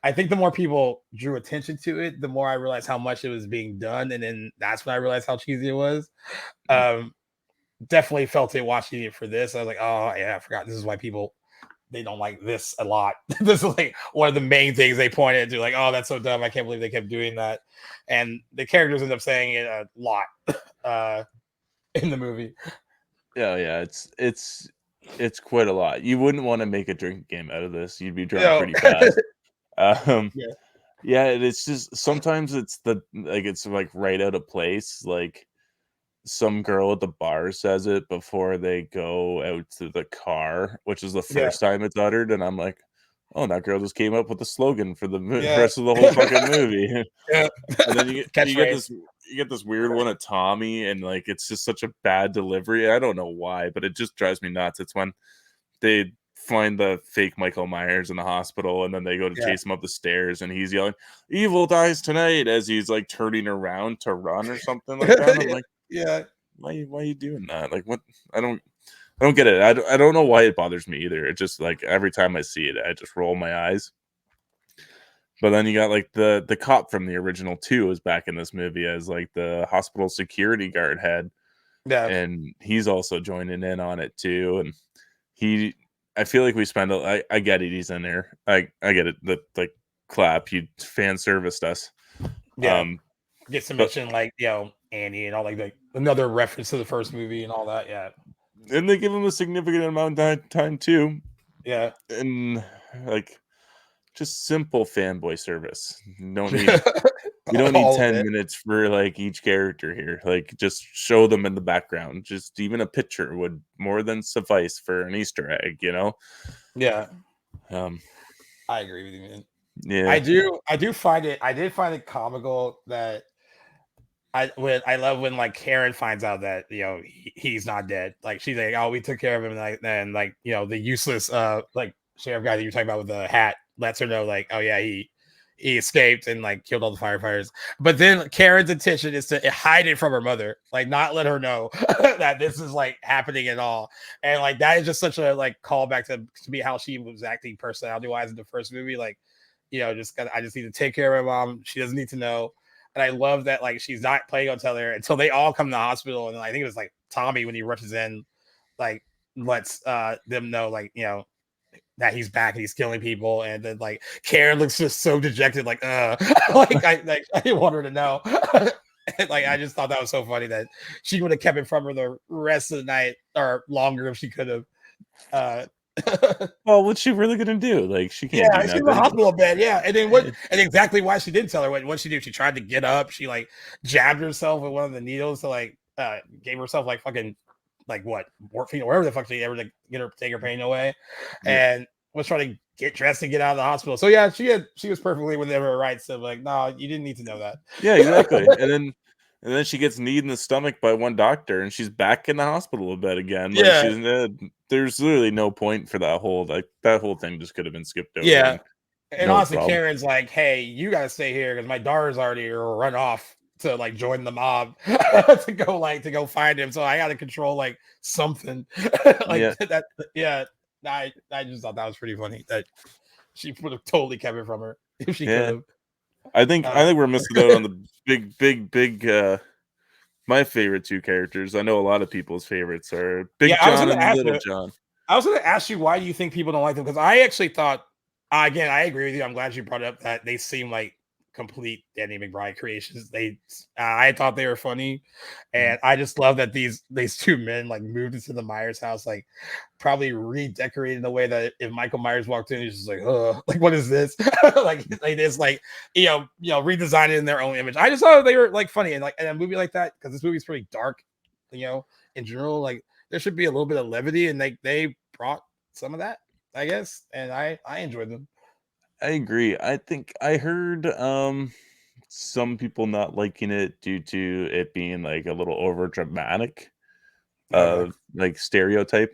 I think the more people drew attention to it, the more I realized how much it was being done, and then that's when I realized how cheesy it was. Definitely felt it watching it for this. I was like, oh yeah, I forgot. This is why they don't like this a lot. This is like one of the main things they pointed to, like, oh, that's so dumb. I can't believe they kept doing that. And the characters end up saying it a lot in the movie. Yeah, it's quite a lot. You wouldn't want to make a drinking game out of this. You'd be drunk pretty fast. Yeah. Yeah, it's just sometimes it's it's like right out of place. Like some girl at the bar says it before they go out to the car, which is the first time it's uttered, and I'm like, oh, that girl just came up with the slogan for the rest of the whole fucking movie. Yeah. And then you get this weird one at Tommy, and like it's just such a bad delivery. I don't know why, but it just drives me nuts. It's when they find the fake Michael Myers in the hospital, and then they go to chase him up the stairs, and he's yelling, "Evil dies tonight!" as he's like turning around to run or something like that. I'm like, yeah, why are you doing that? Like, what? I don't get it. I don't know why it bothers me either. It just like every time I see it, I just roll my eyes. But then you got like the cop from the original 2 is back in this movie as like the hospital security guard head. Yeah. And he's also joining in on it too. And he I feel like we spend I get it, he's in there. I get it. The like clap, you fan serviced us. Yeah. Gets to But mention like, Annie and all like another reference to the first movie and all that. Yeah. and they give him a significant amount of time too. Yeah. And like just simple fanboy service. You don't need All of 10 it. minutes for like each character here. Like just show them in the background. Just even a picture would more than suffice for an Easter egg, Yeah. Um I agree with you, man. yeah. I did find it comical that I love when like Karen finds out that he's not dead. Like she's like, oh, we took care of him, and like the useless like sheriff guy that you're talking about with the hat lets her know like, oh yeah, he escaped and like killed all the firefighters. But then Karen's intention is to hide it from her mother, like not let her know that this is like happening at all. And like that is just such a like callback to me how she was acting personality wise in the first movie. Like, I just need to take care of my mom. She doesn't need to know. And I love that like she's not planning on telling her until they all come to the hospital. And I think it was like Tommy when he rushes in, like lets them know like that he's back and he's killing people. And then like Karen looks just so dejected, like like I didn't want her to know. And, like I just thought that was so funny that she would have kept it from her the rest of the night or longer if she could have. Well, what's she really gonna do? Like she can't do She's in the nothing. hospital bed. Yeah, and then and exactly why she didn't tell her what she did. She tried to get up. She like jabbed herself with one of the needles to like gave herself like fucking like what morphine or whatever the fuck she ever to get her take her pain away, and was trying to get dressed and get out of the hospital. So yeah, she was perfectly within her rights of like, no, you didn't need to know that. Yeah, exactly. And then she gets kneed in the stomach by one doctor, and she's back in the hospital a bit again. Like Yeah. there's literally no point for that whole thing just could have been skipped over. Yeah. And No honestly, problem. Karen's like, hey, you gotta stay here because my daughter's already run off to like join the mob to go find him. So I gotta control like something. Like Yeah. that. Yeah. I just thought that was pretty funny that she would have totally kept it from her if she could Yeah. have. I think we're missing out on the big my favorite two characters. I know a lot of people's favorites are Big I was John gonna and ask Little you. John. I was going to ask you, why do you think people don't like them? Because I actually thought, again, I agree with you. I'm glad you brought up that they seem like complete Danny McBride creations. I thought they were funny, and I just love that these two men like moved into the Myers house, like probably redecorated in a way that if Michael Myers walked in, he's just like, oh, like what is this? like this, like redesign it in their own image. I just thought they were like funny, and like in a movie like that, because this movie's pretty dark, in general, like there should be a little bit of levity, and they brought some of that, I guess, and I enjoyed them. I agree. I think I heard some people not liking it due to it being like a little over dramatic. Okay. Like stereotype.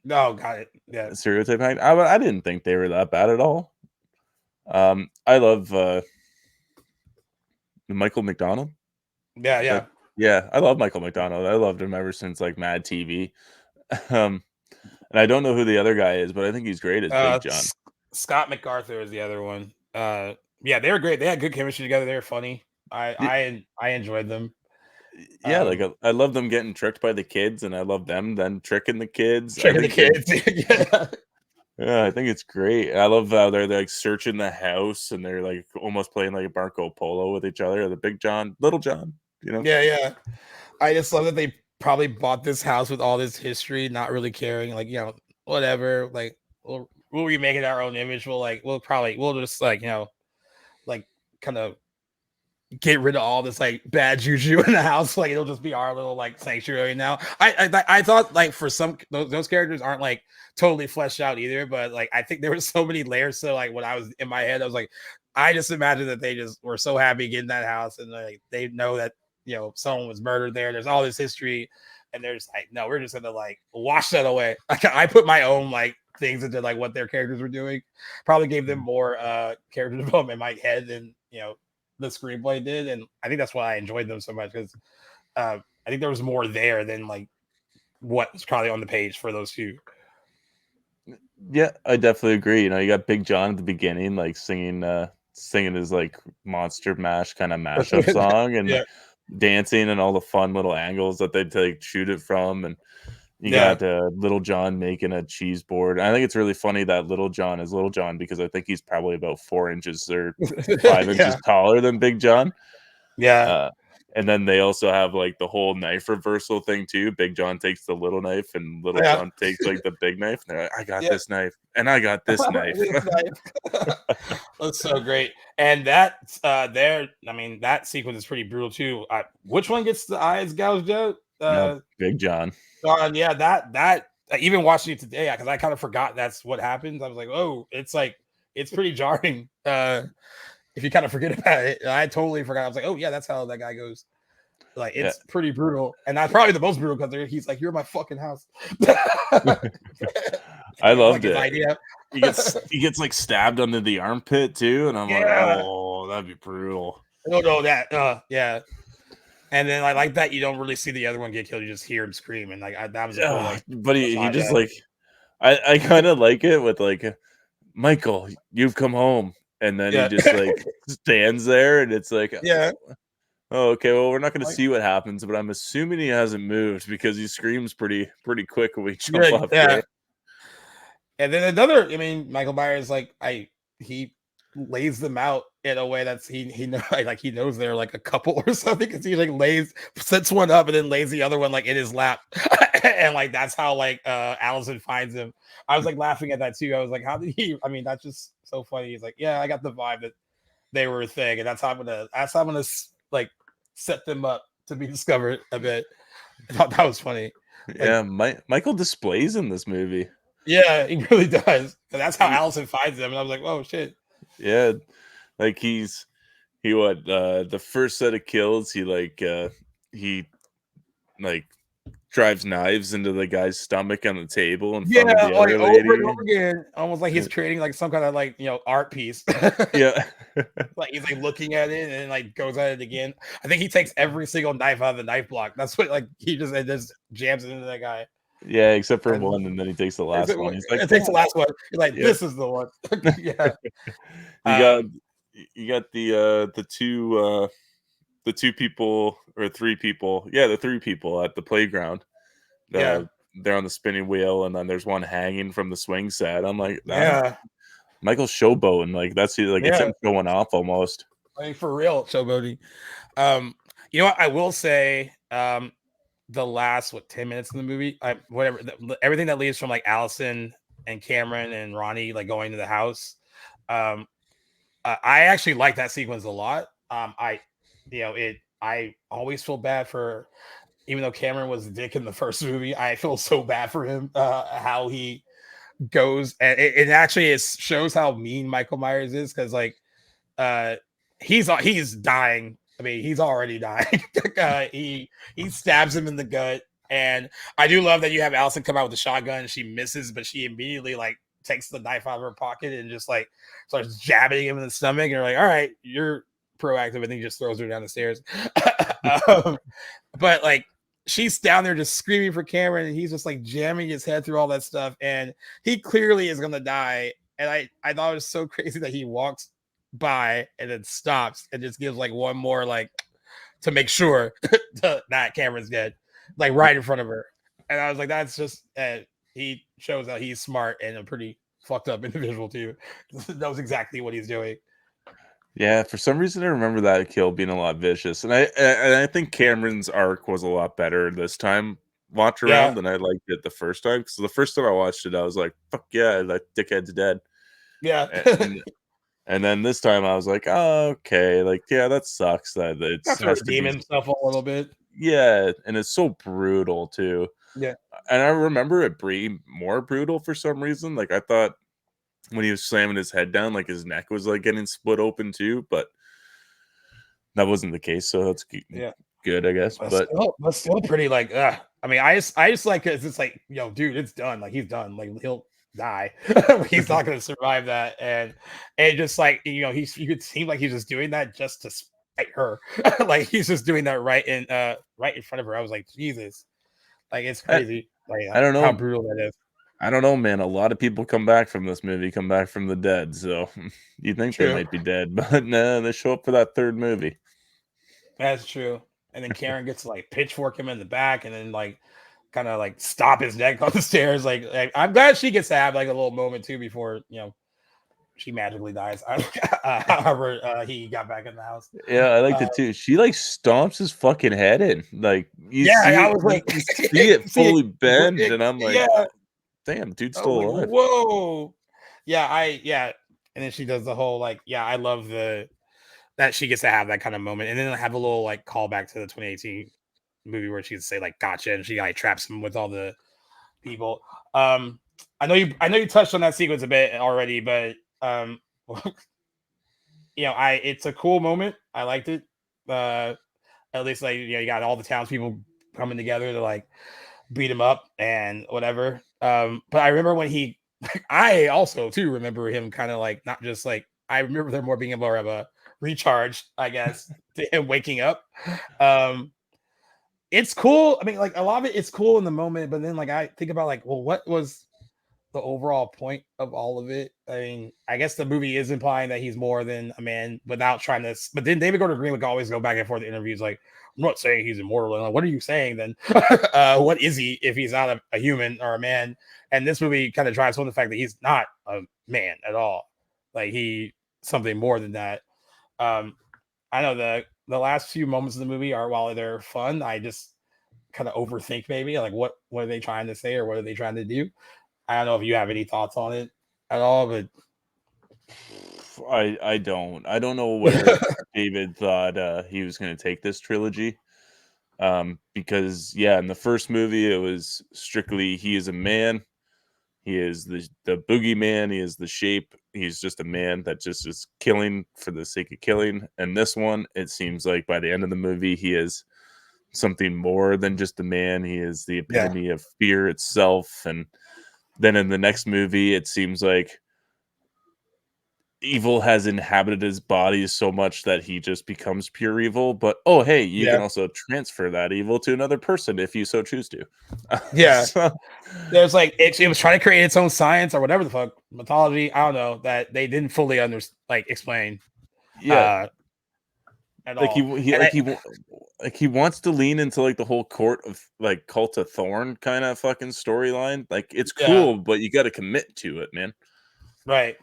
No, got it. Yeah. Stereotype. I didn't think they were that bad at all. I love Michael McDonald. Yeah, yeah. Yeah, I love Michael McDonald. I loved him ever since like Mad TV. And I don't know who the other guy is, but I think he's great as Big John. Scott MacArthur is the other one. Yeah, they were great. They had good chemistry together. They were funny. I enjoyed them. Yeah, like I love them getting tricked by the kids, and I love them then tricking the kids. Tricking the kids. Yeah. Yeah, I think it's great. I love how they're like searching the house and they're like almost playing like Marco Polo with each other. The Big John, Little John, Yeah, yeah. I just love that they probably bought this house with all this history, not really caring, like, whatever. Like, we'll remake it our own image. We'll just like, like kind of get rid of all this like bad juju in the house. Like it'll just be our little like sanctuary now. I thought like for some those characters aren't like totally fleshed out either, but like I think there were so many layers. So like when I was in my head, I was like, I just imagine that they just were so happy getting that house, and like they know that someone was murdered there. There's all this history, and they're just like, no, we're just gonna like wash that away. Like I put my own like things into like what their characters were doing. Probably gave them more character development in my head than the screenplay did, and I think that's why I enjoyed them so much, because I think there was more there than like what was probably on the page for those two. Yeah, I definitely agree. You got Big John at the beginning, like singing his like Monster Mash kind of mashup song, and Yeah. dancing and all the fun little angles that they'd like shoot it from, and You Yeah. got Little John making a cheese board. I think it's really funny that Little John is Little John because I think he's probably about 4 inches or 5 inches Yeah. taller than Big John. Yeah. Uh, and then they also have like the whole knife reversal thing too. Big John takes the little knife and Little Yeah. John takes like the big knife. And they're like, I got Yeah. this knife and I got this knife. This knife. That's so great. And that I mean, that sequence is pretty brutal too. Which one gets the eyes gouged out? Big John. Yeah, that even watching it today, because I kind of forgot that's what happens. I was like, oh, it's like it's pretty jarring. If you kind of forget about it. I totally forgot. I was like, oh yeah, that's how that guy goes. Like it's pretty brutal, and that's probably the most brutal because he's like, "You're my fucking house." I loved like it. Idea. He gets like stabbed under the armpit too, and I'm like, oh, that'd be brutal. No, that yeah. And then like that, you don't really see the other one get killed. You just hear him scream, and like that was a cool, like, but he just like I kind of like it with like Michael, you've come home, and then he just like stands there, and it's like oh, okay, well, we're not going to see what happens, but I'm assuming he hasn't moved because he screams pretty quick when we jump off there. And then another, I mean, Michael Myers, like he lays them out in a way that's he knows like he knows they're like a couple or something because he like sets one up and then lays the other one like in his lap, and like that's how like Allison finds him. I was like laughing at that too. I was like, how did he? I mean, that's just so funny. He's like, yeah, I got the vibe that they were a thing, and that's how I'm gonna like set them up to be discovered a bit. I thought that was funny. Yeah, Michael displays in this movie. Yeah, he really does. And that's how Allison finds them. And I was like, oh shit. Yeah. Like the first set of kills, he drives knives into the guy's stomach on the table in front of the other lady. Over and over again, almost like he's creating like some kind of like art piece. Yeah, like he's like looking at it and then like goes at it again. I think he takes every single knife out of the knife block. That's what like he just jams it into that guy. Yeah, except for one, and then he takes the last one. He's like, it takes the last one. He's like, this is the one. Yeah. You got the two people or three people. Yeah, the three people at the playground. They're on the spinning wheel, and then there's one hanging from the swing set. I'm like, Michael's showboating. Like it's him showing off almost. I mean, for real, showboating. You know what? I will say, the last 10 minutes of the movie, everything that leads from like Allison and Cameron and Ronnie like going to the house. I actually like that sequence a lot. I always feel bad for, even though Cameron was a dick in the first movie, I feel so bad for him, how he goes, and it actually shows how mean Michael Myers is, because like he's dying. I mean, he's already dying. He stabs him in the gut, and I do love that you have Allison come out with a shotgun and she misses, but she immediately like takes the knife out of her pocket and just like starts jabbing him in the stomach. And you're like, all right, you're proactive, and then he just throws her down the stairs. But like she's down there just screaming for Cameron, and he's just like jamming his head through all that stuff, and he clearly is gonna die. And I thought it was so crazy that he walks by and then stops and just gives like one more like to make sure that Cameron's dead, like right in front of her. And I was like, that's just he shows that he's smart and a pretty fucked up individual too. Knows exactly what he's doing. Yeah, for some reason I remember that kill being a lot vicious, and I think Cameron's arc was a lot better this time watch around than I liked it the first time. Because the first time I watched it, I was like, "Fuck yeah, that dickhead's dead." Yeah. And then this time I was like, oh, okay, like, yeah, that sucks. That it's to redeem himself a little bit. Yeah, and it's so brutal too. Yeah. And I remember it being more brutal for some reason. Like I thought when he was slamming his head down, like his neck was like getting split open too, but that wasn't the case. So that's good, I guess. But still pretty like, I mean, I just like, cause it's like, dude, it's done. Like he's done. Like he'll die. He's not going to survive that. And just like, you could seem like he's just doing that just to spite her. Like he's just doing that right in front of her. I was like, Jesus, like it's crazy. Like I don't know how brutal that is. I don't know, man. A lot of people come back from this movie, come back from the dead. So you think they might be dead, but no, they show up for that third movie. That's true. And then Karen gets to like pitchfork him in the back, and then like kind of like stop his neck on the stairs. Like I'm glad she gets to have like a little moment too before she magically dies. However, he got back in the house. Yeah, I liked it too. She like stomps his fucking head in. Like you Yeah, see I it, was like, you see it see fully bend, and I'm like, yeah. damn, dude's I was still like, alive. whoa. Yeah. And then she does the whole like, yeah, I love that she gets to have that kind of moment, and then have a little like callback to the 2018 movie where she would say like gotcha, and she like traps him with all the people. I know you touched on that sequence a bit already, but it's a cool moment. I liked it. At least like you got all the townspeople coming together to like beat him up and whatever. But I remember when I also too remember him kind of like not just like I remember there more being more of a recharge, I guess, to him waking up. It's cool. I mean, like a lot of it is cool in the moment, but then like I think about like, well, what was the overall point of all of it? I mean, I guess the movie is implying that he's more than a man without trying to. But then David Gordon Green would always go back and forth in interviews, like, "I'm not saying he's immortal." And like, what are you saying then? What is he if he's not a human or a man? And this movie kind of drives home the fact that he's not a man at all. Like he something more than that. I know the last few moments of the movie are while they're fun, I just kind of overthink maybe like what are they trying to say or what are they trying to do? I don't know if you have any thoughts on it at all, but I don't know where David thought he was going to take this trilogy. Because yeah, in the first movie it was strictly he is a man. He is the boogeyman. He is the shape. He's just a man that just is killing for the sake of killing. And this one, it seems like by the end of the movie, he is something more than just a man. He is the epitome of fear itself. And then in the next movie, it seems like evil has inhabited his body so much that he just becomes pure evil. But oh, hey, you can also transfer that evil to another person if you so choose to. So, there's like it was trying to create its own science or whatever the fuck mythology. I don't know that they didn't fully explain. Yeah, At like all. he wants to lean into like the whole court of like cult of Thorn kind of fucking storyline. Like it's cool, but you got to commit to it, man. Right.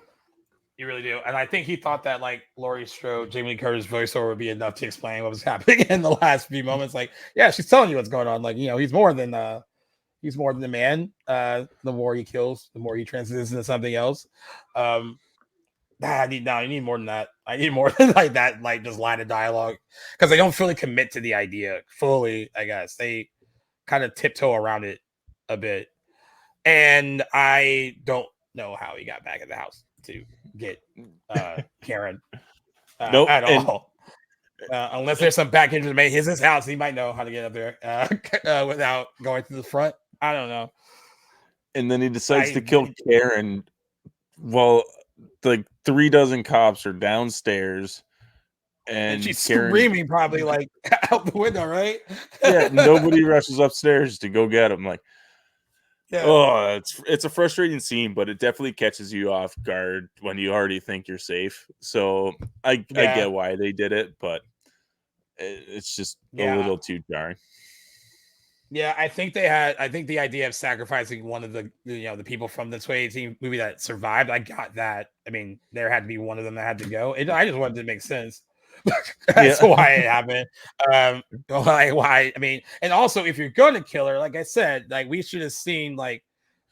You really do. And I think he thought that like Laurie Strode, Jamie Lee Curtis voiceover would be enough to explain what was happening in the last few moments. Like, yeah, she's telling you what's going on. Like, he's more than a man. The more he kills, the more he transitions into something else. I need more than that. I need more than like that, like just line of dialogue. Because they don't fully commit to the idea fully, I guess. They kind of tiptoe around it a bit. And I don't know how he got back in the house to get Karen Nope, at all. Unless there's some back entrance made his house, he might know how to get up there without going to the front. I don't know. And then he decides to kill Karen while like 3 dozen cops are downstairs. And she's Karen, screaming probably like out the window, right? Yeah, nobody rushes upstairs to go get him. Like, oh, it's a frustrating scene, but it definitely catches you off guard when you already think you're safe. So I get why they did it, but it's just a little too jarring. Yeah, I think the idea of sacrificing one of the the people from the 2018 movie that survived, I got that. I mean, there had to be one of them that had to go. I just wanted to make sense. That's why it happened. Why? I mean, and also if you're going to kill her, like I said, like we should have seen like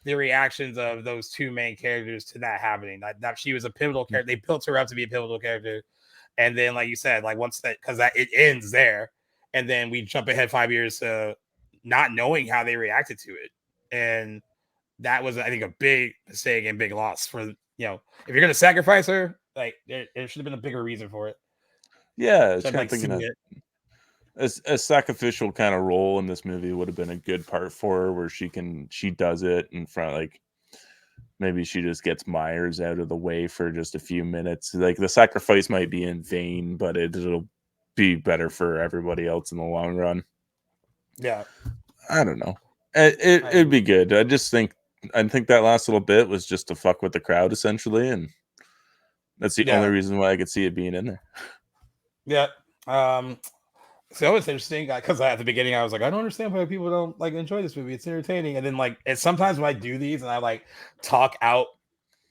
the reactions of those two main characters to that happening. That she was a pivotal character. They built her up to be a pivotal character, and then like you said, like once that because it ends there, and then we jump ahead 5 years to not knowing how they reacted to it, and that was I think a big mistake and big loss for if you're going to sacrifice her, like there should have been a bigger reason for it. Yeah, I was kind of thinking a sacrificial kind of role in this movie would have been a good part for her, where she does it in front, like maybe she just gets Myers out of the way for just a few minutes. Like the sacrifice might be in vain, but it'll be better for everybody else in the long run. Yeah, I don't know. It'd be good. I think that last little bit was just to fuck with the crowd essentially, and that's the only reason why I could see it being in there. Yeah. So it's interesting because at the beginning I was like, I don't understand why people don't like enjoy this movie. It's entertaining, and then like it's sometimes when I do these and I like talk out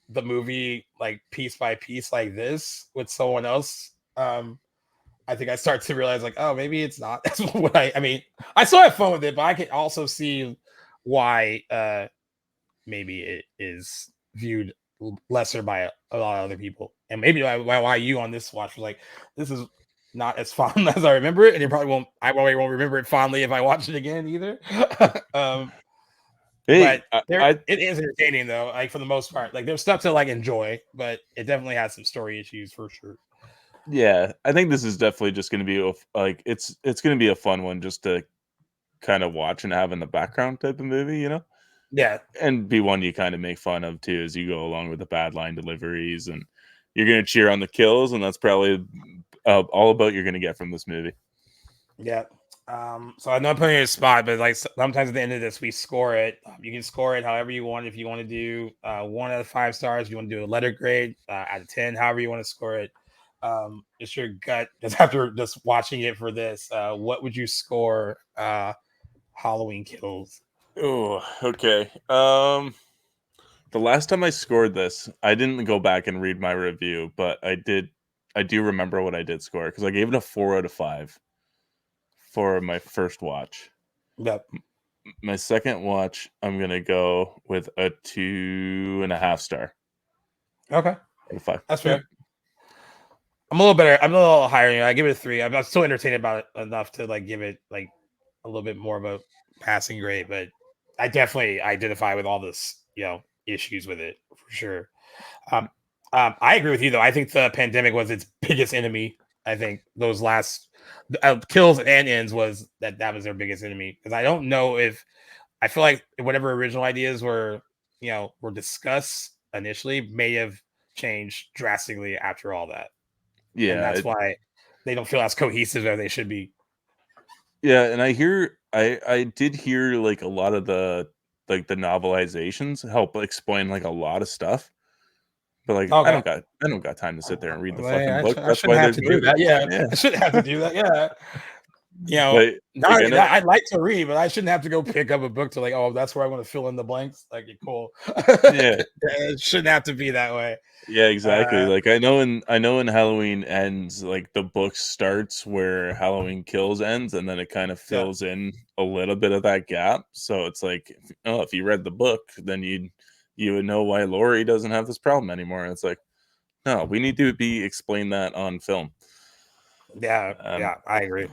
the movie like piece by piece like this with someone else, I think I start to realize like, oh, maybe it's not. That's what I mean. I still have fun with it, but I can also see why maybe it is viewed lesser by a lot of other people, and maybe why you on this watch was like, this is not as fun as I remember it, and you probably won't. I probably won't remember it fondly if I watch it again either. Hey, But it is entertaining though, like for the most part. Like there's stuff to like enjoy, but it definitely has some story issues for sure. yeah, I think this is definitely just going to be like it's going to be a fun one just to kind of watch and have in the background type of movie, you know, Yeah, and be one you kind of make fun of too as you go along with the bad line deliveries, and you're going to cheer on the kills, and that's probably all about you're going to get from this movie. yeah. So I know I'm putting you in a spot, but like sometimes at the end of this, we score it. You can score it however you want. If you want to do 1 out of 5 stars, you want to do a letter grade out of 10, however you want to score it. It's your gut. Just after just watching it for this, what would you score Halloween Kills? Oh, okay. The last time I scored this, I didn't go back and read my review, but I do remember what I did score because I gave it a 4 out of 5 for my first watch. Yep. My second watch, I'm gonna go with a 2.5 star. Okay, Out of 5. that's fair. I'm a little better. I'm a little higher. I give it a 3. I'm not so entertained about it enough to like give it like a little bit more of a passing grade, but I definitely identify with all this, issues with it for sure. I agree with you though. I think the pandemic was its biggest enemy. I think those last kills and ends was that was their biggest enemy because I don't know if I feel like whatever original ideas were discussed initially may have changed drastically after all that. And Yeah, that's why they don't feel as cohesive as they should be. yeah, and I did hear like a lot of the novelizations help explain like a lot of stuff. But like Okay. I don't got time to sit there and read the Well, fucking I, book. I That's shouldn't why have there's to do movies. that. Yeah, Yeah. I shouldn't have to do that. Yeah. But Not like, only that, I'd like to read, but I shouldn't have to go pick up a book to like, oh, that's where I want to fill in the blanks. Like, cool. yeah. It shouldn't have to be that way. Yeah, exactly. Uh, Like I know in Halloween ends, like the book starts where Halloween Kills ends, and then it kind of yeah, fills in a little bit of that gap. So it's like, if you read the book, then you would know why Laurie doesn't have this problem anymore. And it's like, no, we need to be explain that on film. yeah, Um, yeah. I agree.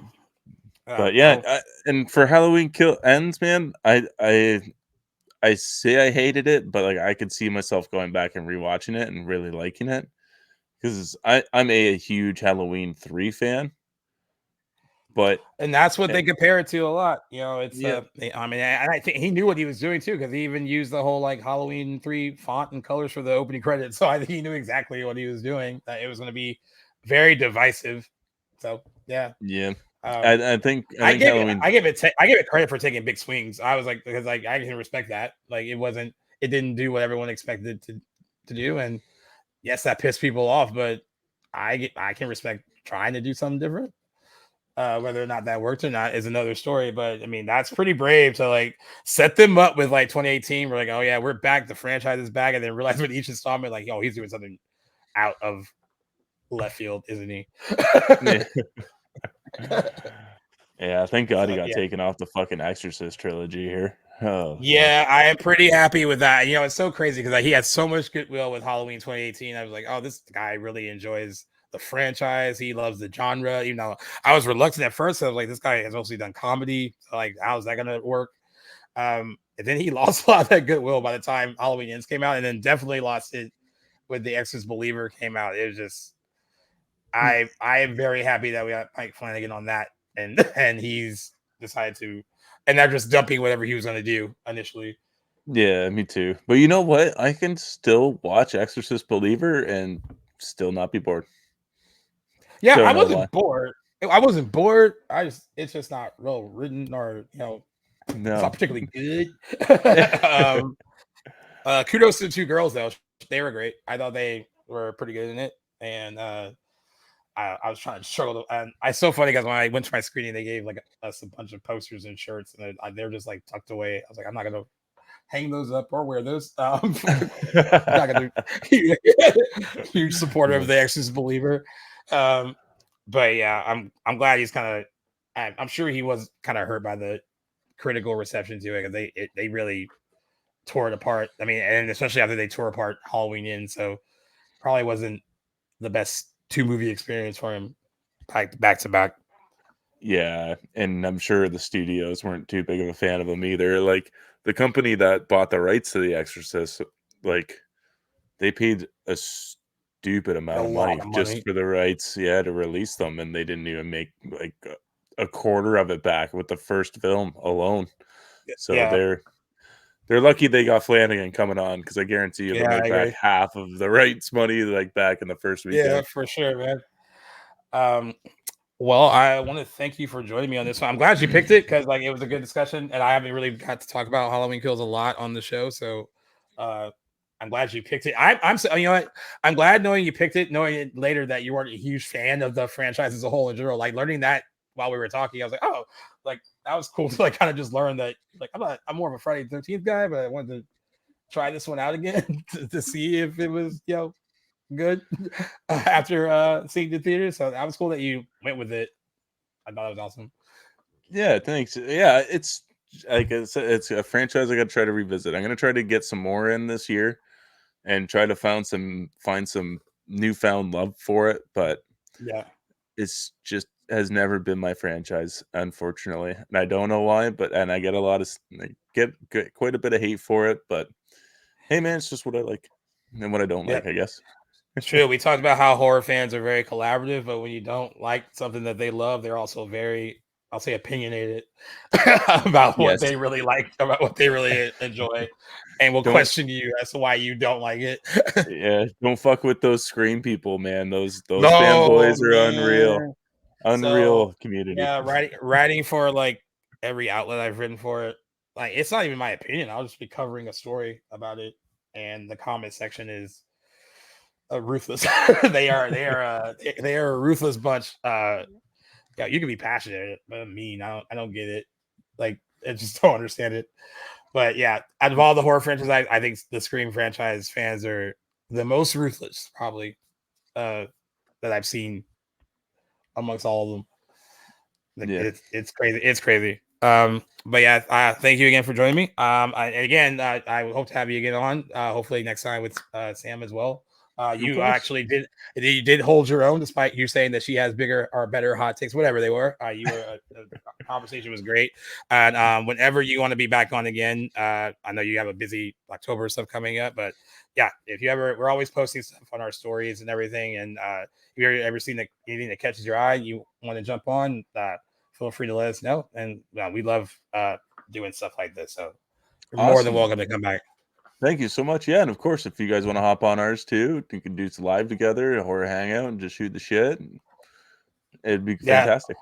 but yeah, So and for Halloween Kill ends, man, I say I hated it, but like I could see myself going back and rewatching it and really liking it because I'm a huge Halloween 3 fan. But and that's what they compare it to a lot. It's yeah, I mean, I think he knew what he was doing too because he even used the whole like Halloween 3 font and colors for the opening credits. So I think he knew exactly what he was doing. That it was going to be very divisive. So yeah. yeah, Um, I think I give it Halloween. I give it I give it credit for taking big swings. I was like because like I can respect that. Like it didn't do what everyone expected to do, and yes, that pissed people off. But I can respect trying to do something different. Whether or not that worked or not is another story. But I mean, that's pretty brave to like set them up with like 2018. We're like, oh yeah, we're back. The franchise is back, and then realize with each installment, like, oh, he's doing something out of left field, isn't he? Yeah. Yeah, thank God he So, got yeah. taken off the fucking Exorcist trilogy here. Oh, Yeah, I am pretty happy with that. It's so crazy because he had so much goodwill with Halloween 2018. I was like, oh, this guy really enjoys the franchise. He loves the genre. Even though I was reluctant at first, I was like, this guy has mostly done comedy. So like, how's that gonna work? And then he lost a lot of that goodwill by the time Halloween Ends came out, and then definitely lost it with The Exorcist Believer came out. It was just, I am very happy that we got Mike Flanagan on that, and he's decided to. And they're just dumping whatever he was going to do initially. yeah, me too. But you know what? I can still watch Exorcist Believer and still not be bored. Yeah, Don't I know why. wasn't bored. I wasn't bored. It's just not well written or it's No. not particularly good. Kudos to the 2 girls though; they were great. I thought they were pretty good in it, and I was trying to struggle to, and it's so funny because when I went to my screening, they gave like us a bunch of posters and shirts, and they're just like tucked away. I was like, I'm not gonna hang those up or wear those. I'm not gonna huge supporter of the Exorcist believer. But yeah, I'm glad he's kind of. I'm sure he was kind of hurt by the critical reception to it because they really tore it apart. I mean, and especially after they tore apart Halloween Inn, so probably wasn't the best 2 movie experience for him back to back. Yeah, and I'm sure the studios weren't too big of a fan of him either. Like the company that bought the rights to The Exorcist, like they paid a stupid A amount of lot money of just money. for the rights, yeah, to release them, and they didn't even make like a quarter of it back with the first film alone. So Yeah, they're lucky they got Flanagan coming on because I guarantee you they'll yeah, I make back agree. half of the rights money like back in the first Yeah, weekend. for sure, man. Um, well, I want to thank you for joining me on this one. I'm glad you picked it because like it was a good discussion, and I haven't really got to talk about Halloween Kills a lot on the show, so uh, I'm glad you picked it. You know what? I'm glad knowing you picked it, knowing it later that you weren't a huge fan of the franchise as a whole in general. Like learning that while we were talking, I was like, oh, like that was cool to like kind of just learn that like I'm more of a Friday the 13th guy, but I wanted to try this one out again to see if it was good after seeing the theater. So that was cool that you went with it. I thought it was awesome. Yeah, thanks. Yeah, it's like it's a franchise I got to try to revisit. I'm gonna try to get some more in this year and try to find some newfound love for it. But Yeah. it's just has never been my franchise, unfortunately, and I don't know why. But and I get a lot of get quite a bit of hate for it. But hey, man, it's just what I like and what I don't Yep. like, I guess. True. We talked about how horror fans are very collaborative, but when you don't like something that they love, they're also very, I'll say, opinionated about what Yes, they really like, about what they really enjoy, and will don't question you as to why you don't like it. yeah, don't fuck with those Scream people, man. Those No, fanboys are unreal, man. So unreal community. yeah, writing for like every outlet I've written for it, like it's not even my opinion. I'll just be covering a story about it, and the comment section is ruthless. They are a ruthless bunch. Yeah, you can be passionate, but mean. I don't get it. Like I just don't understand it. But yeah, out of all the horror franchises, I think the Scream franchise fans are the most ruthless, probably, that I've seen amongst all of them. Like Yeah, it's crazy. It's crazy. But yeah, thank you again for joining me. I hope to have you again on. Hopefully next time with Sam as well. of You course. actually did hold your own despite you saying that she has bigger or better hot takes, whatever they were. You were the conversation was great, and whenever you want to be back on again, I know you have a busy October stuff coming up, but yeah, if you ever, we're always posting stuff on our stories and everything, and if you've ever seen anything that catches your eye, you want to jump on. Feel free to let us know. And we love doing stuff like this. So you're more than Awesome. welcome to come back. Thank you so much. Yeah, and of course, if you guys want to hop on ours too, you can do some live together, a horror hangout, and just shoot the shit. It'd be Yeah. fantastic.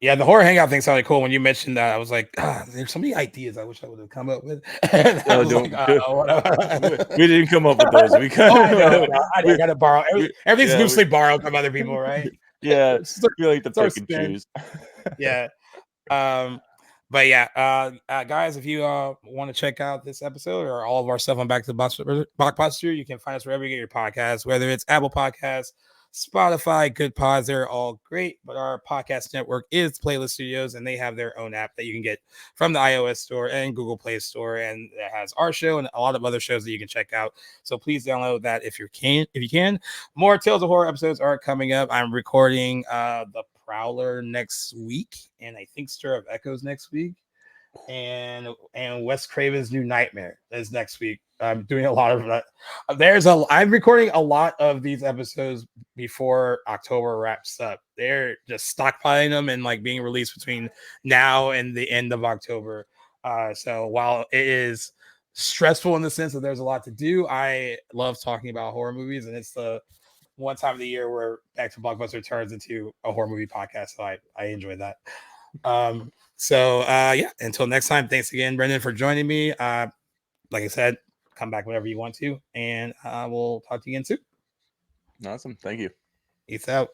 Yeah, the horror hangout thing sounded cool. When you mentioned that, I was like, there's so many ideas I wish I would have come up with. And I No, was like, don't do. whatever. We didn't come up with those. We Oh, kind I of, know. I got to borrow. Everything's yeah, loosely borrowed from other people, right? yeah. It's our, We like to it's our pick and spin. choose. Yeah. But yeah, guys, if you want to check out this episode or all of our stuff on Back to the Blockbuster, you can find us wherever you get your podcasts, whether it's Apple Podcasts, Spotify, Good Pods. They're all great, but our podcast network is Playlist Studios, and they have their own app that you can get from the iOS store and Google Play Store, and it has our show and a lot of other shows that you can check out. So please download that if you can. More Tales of Horror episodes are coming up. I'm recording the Prowler next week, and I think Stir of Echoes next week, and Wes Craven's New Nightmare is next week. I'm doing a lot of that. I'm recording a lot of these episodes before October wraps up. They're just stockpiling them and like being released between now and the end of October. So while it is stressful in the sense that there's a lot to do, I love talking about horror movies, and it's the one time of the year where Back to Blockbuster turns into a horror movie podcast. So I enjoy that. Yeah, until next time, thanks again, Brendan, for joining me. Like I said, come back whenever you want to, and we'll talk to you again soon. Awesome. Thank you. Peace out.